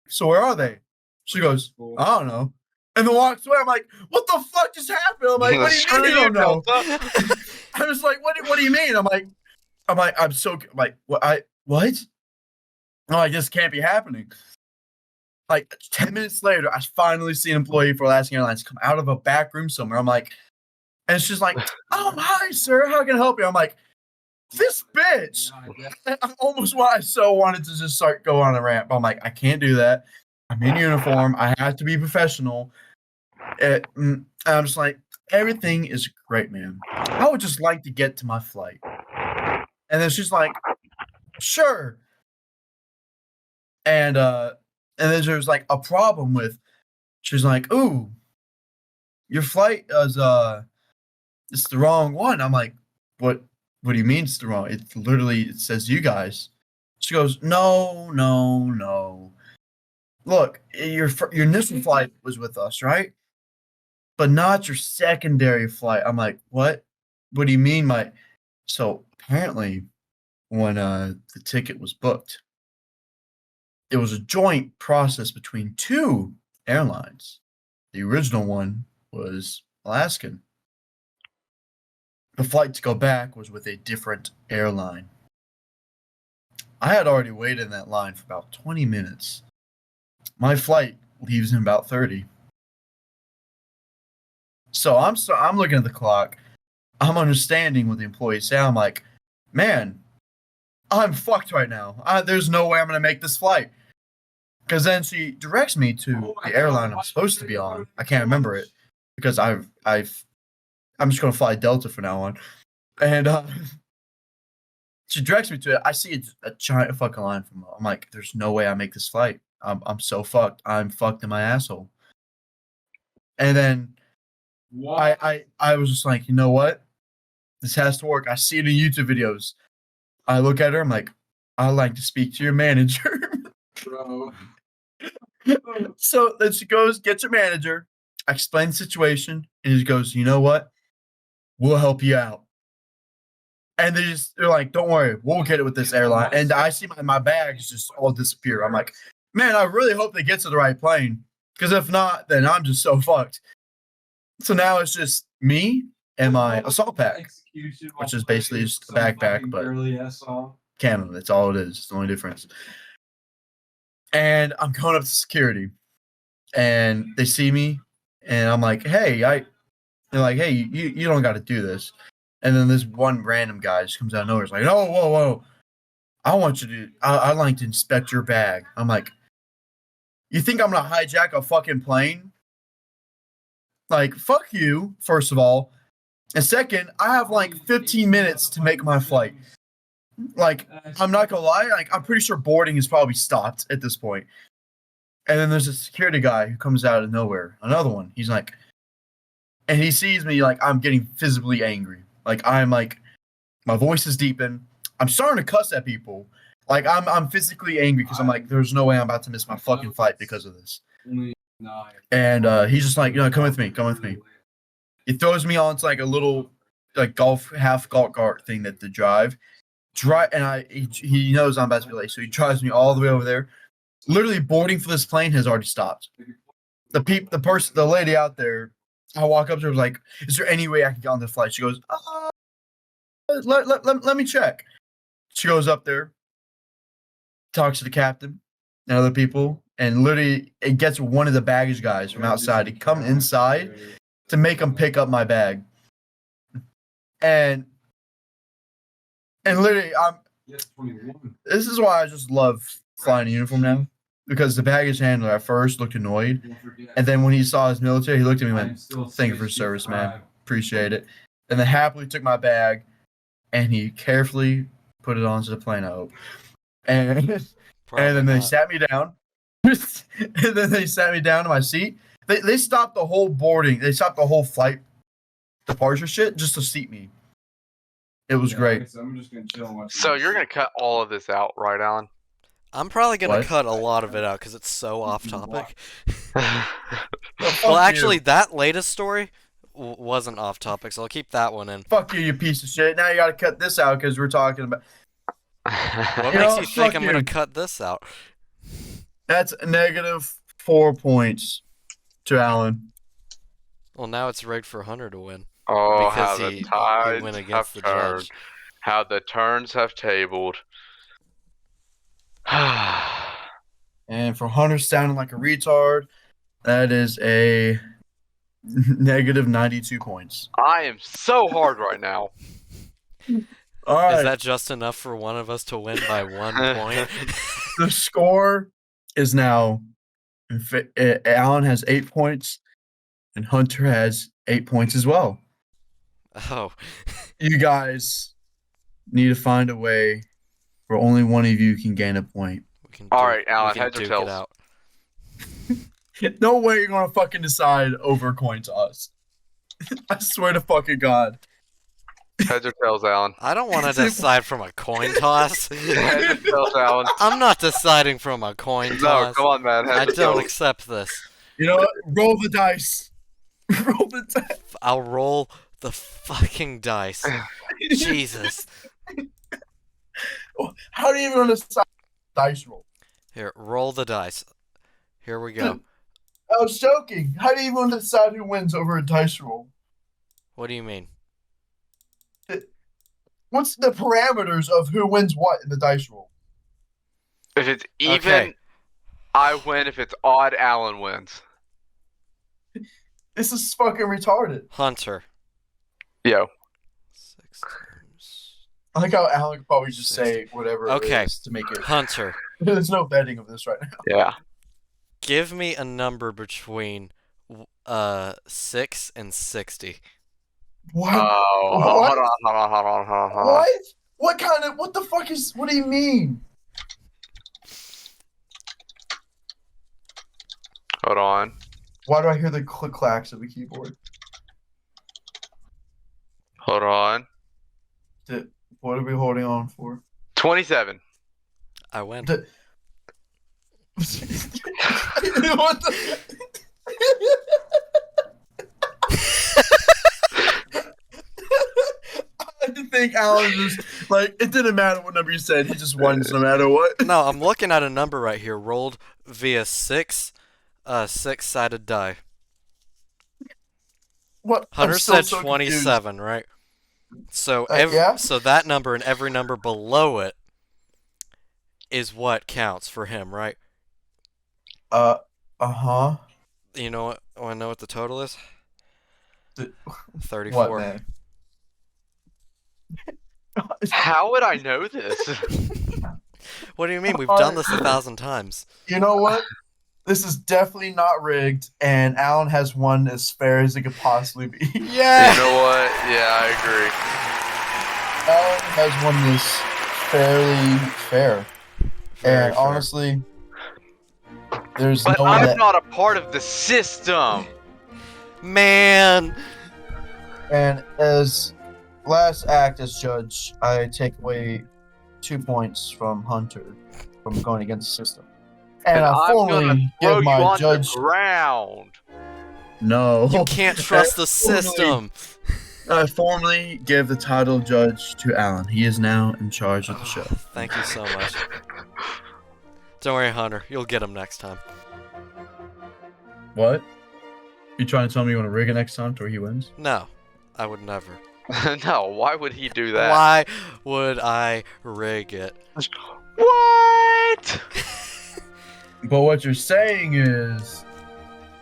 so where are they? She goes, I don't know. And then walks away. I'm like, what the fuck just happened? I'm like, what do you mean you don't know? I was like, what do you mean? I'm like, I'm so like, what? No, I just can't be happening. Like 10 minutes later, I finally see an employee for Alaskan Airlines come out of a back room somewhere. I'm like, and she's like, oh, hi, sir. How can I help you? I'm like, this bitch. I almost wanted to just start go on a rant. But I'm like, I can't do that. I'm in uniform. I have to be professional. I'm just like, everything is great, man. I would just like to get to my flight. And then she's like, sure. And then there's like a problem with, she's like, ooh, your flight is it's the wrong one. I'm like, what do you mean it's the wrong? It says you guys. She goes, no. Look, your initial flight was with us, right? But not your secondary flight. I'm like, what? What do you mean, So apparently, when the ticket was booked, it was a joint process between 2 airlines. The original one was Alaskan. The flight to go back was with a different airline. I had already waited in that line for about 20 minutes. My flight leaves in about 30. So I'm looking at the clock. I'm understanding what the employees say. I'm like, man, I'm fucked right now. There's no way I'm gonna make this flight. Because then she directs me to the airline I'm supposed to be on. I can't remember it because I'm just gonna fly Delta from now on. And she directs me to it. I see a giant fucking line from. I'm like, there's no way I make this flight. I'm so fucked. I'm fucked in my asshole. And then I was just like, you know what? This has to work. I see it in YouTube videos. I look at her. I'm like, I'd like to speak to your manager. Bro. So then she goes, get your manager. I explain the situation, and he goes, you know what? We'll help you out. And they're like, don't worry, we'll get it with this airline. And I see my bags just all disappear. I'm like, man, I really hope they get to the right plane. Because if not, then I'm just so fucked. So now it's just me and my assault pack, which is basically just a backpack, but Canada. That's all it is. It's the only difference. And I'm going up to security. and they see me, and I'm like, hey, they're like, hey, you don't got to do this. And then this one random guy just comes out of nowhere. It's like, oh, whoa, I want you to, I'd like to inspect your bag. I'm like, you think I'm gonna hijack a fucking plane? Like, fuck you, first of all. And second, I have like 15 minutes to make my flight. Like, I'm not gonna lie, like, I'm pretty sure boarding is probably stopped at this point. And then there's a security guy who comes out of nowhere. Another one. He's like, and he sees me like I'm getting visibly angry. Like I'm like, my voice is deepened. I'm starting to cuss at people. Like I'm physically angry because I'm like, there's no way I'm about to miss my fucking flight because of this. And he's just like, come with me, come with me. He throws me onto like a little like half golf cart thing that to drive. And he knows I'm about to be late, so he drives me all the way over there. Literally boarding for this plane has already stopped. The lady out there, I walk up to her, was like, is there any way I can get on the flight? She goes, let me check. She goes up there, talks to the captain and other people, and literally it gets one of the baggage guys from outside to come inside to make him pick up my bag. And literally, this is why I just love flying in uniform now, because the baggage handler at first looked annoyed, and then when he saw his military, he looked at me and went, "Thank you for your service, man. Appreciate it." And then happily took my bag, and he carefully put it onto the plane. I hope. And then they sat me down. And then they sat me down to my seat. They stopped the whole boarding. They stopped the whole flight departure shit just to seat me. It was great. I'm just gonna chill and watch So you're gonna cut all of this out, right, Alan? I'm probably gonna What? cut a lot of it out because it's so off topic. Fuck Well, you. actually, that latest story wasn't off topic, so I'll keep that one in. Fuck you, you piece of shit. Now you gotta cut this out because we're talking about. What You makes know, you think fuck I'm gonna you. cut this out? That's a -4 points to Alan. Well, now it's rigged for Hunter to win. Oh, how Because the he tides went have against the turned. judge. How the turns have tabled. And for Hunter sounding like a retard, that is a -92 points. I am so hard right now. All right. Is that just enough for one of us to win by 1 point? The score is now Alan has 8 points and Hunter has 8 points as well. Oh. You guys need to find a way where only one of you can gain a point. We can All duke- right, Alan, we can heads or duke tails? it out. No way you're gonna fucking decide over a coin toss. I swear to fucking God. Heads or tails, Alan? I don't want to decide from a coin toss. Heads or tails, Alan? I'm not deciding from a coin No, toss. come on, man. I Heads or don't tails? accept this. You know what? Roll the dice. Roll the dice. I'll roll the fucking dice. Jesus. How do you even decide dice roll? Here, roll the dice. Here we go. I was joking. How do you even decide who wins over a dice roll? What do you mean? What's the parameters of who wins what in the dice roll? If it's even, Okay. I win. If it's odd, Alan wins. This is fucking retarded. Hunter. Yo. 6 times. I like how Alec probably just say whatever Okay. it is to make it. Hunter. There's no betting of this right now. Yeah. Give me a number between 6 and 60. What? Oh, What? hold on. What? What the fuck is, what do you mean? Hold on. Why do I hear the click-clacks of the keyboard? Hold on. What are we holding on for? 27. I win. What the? I think Alan just, like, it didn't matter what number you said, he just won no matter what. No, I'm looking at a number right here, rolled via 6-sided die. What? Hunter I'm still said so 27, right? So yeah? so that number and every number below it is what counts for him, right? Uh-huh. You know what? Want to know what the total is? Th- 34. What, man? How would I know this? What do you mean? We've done this 1,000 times. You know what? This is definitely not rigged, and Alan has won as fair as it could possibly be. Yeah. You know what? Yeah, I agree. Alan has won this fairly fair. Very And fair. honestly, there's But no one I'm that. not a part of the system. Man. And as last act as judge, I take away 2 points from Hunter from going against the system. And I I'm gonna formally throw give you my on judge. the ground. No. You can't trust the Formally- system. I formally give the title of judge to Alan. He is now in charge of the show. Thank you so much. Don't worry, Hunter. You'll get him next time. What? You trying to tell me you want to rig it next time to where he wins? No, I would never. No, why would he do that? Why would I rig it? What? But what you're saying is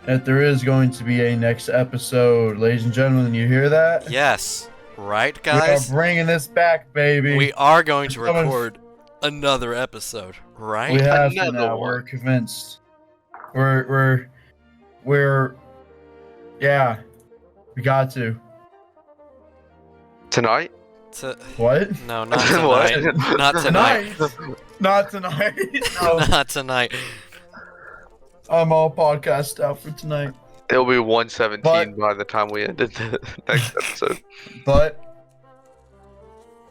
that there is going to be a next episode, ladies and gentlemen. You hear that? Yes. Right, We are guys? bringing this back, baby. We are going to It's coming- record another episode, right? We have to Another now. one. We're convinced. We're yeah. We got to. Tonight? What? No, not What? tonight. Not tonight. Not tonight. No. Not tonight. I'm all podcast out for tonight. It'll be 1:17 But- by the time we ended the next episode. But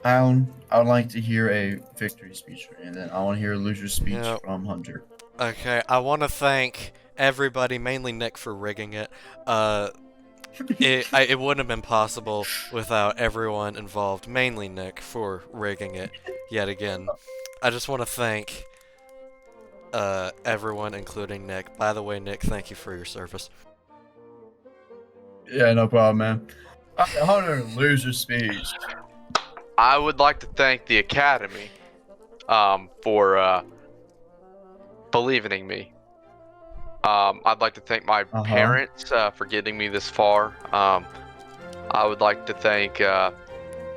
Alan, I would like to hear a victory speech, and then I want to hear a loser speech Yep. from Hunter. Okay, I want to thank everybody, mainly Nick, for rigging it. It wouldn't have been possible without everyone involved, mainly Nick, for rigging it yet again. I just want to thank everyone, including Nick. By the way, Nick, thank you for your service. Yeah, no problem, man. Hunter, loser speech. I would like to thank the Academy for believing in me. I'd like to thank my parents for getting me this far. I would like to thank The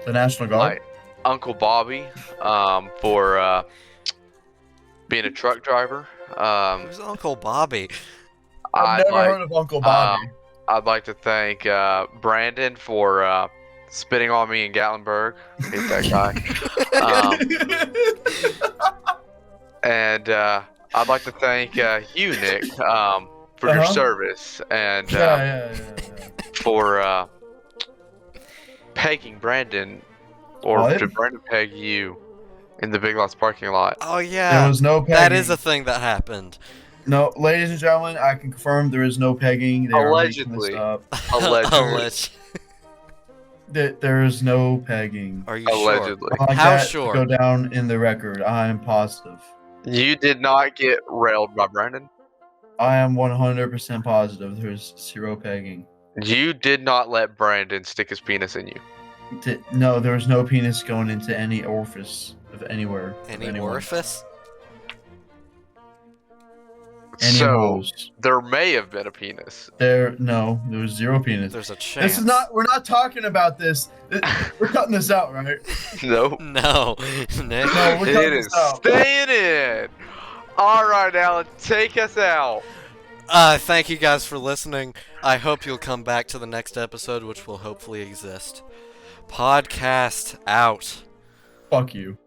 National Guard. my Uncle Bobby for being a truck driver. Who's Uncle Bobby? I've never heard of Uncle Bobby. I'd like to thank Brandon for spitting on me in Gatlinburg. Hate that guy. And I'd like to thank you, Nick, for your service and yeah. for pegging Brandon, or What? did Brandon peg you in the Big Lots parking lot? Oh, There yeah. was no pegging. That is a thing that happened. No, ladies and gentlemen, I can confirm there is no pegging. They are making this Allegedly. up. Allegedly. There is no pegging. Are you Allegedly. I like How that to sure? Go down in the record. I am positive. You did not get railed by Brandon. I am 100% positive. There's zero pegging. You did not let Brandon stick his penis in you. No, there was no penis going into any orifice of anywhere. sure? of Any anyone. orifice? Any So holes. there may have been a penis. There was zero penis. There's a chance. This is not. We're not talking about this. We're cutting this out, right? No. No. Nick? No, we're It cutting is this out. staying in. All right, Alan, take us out. Thank you guys for listening. I hope you'll come back to the next episode, which will hopefully exist. Podcast out. Fuck you.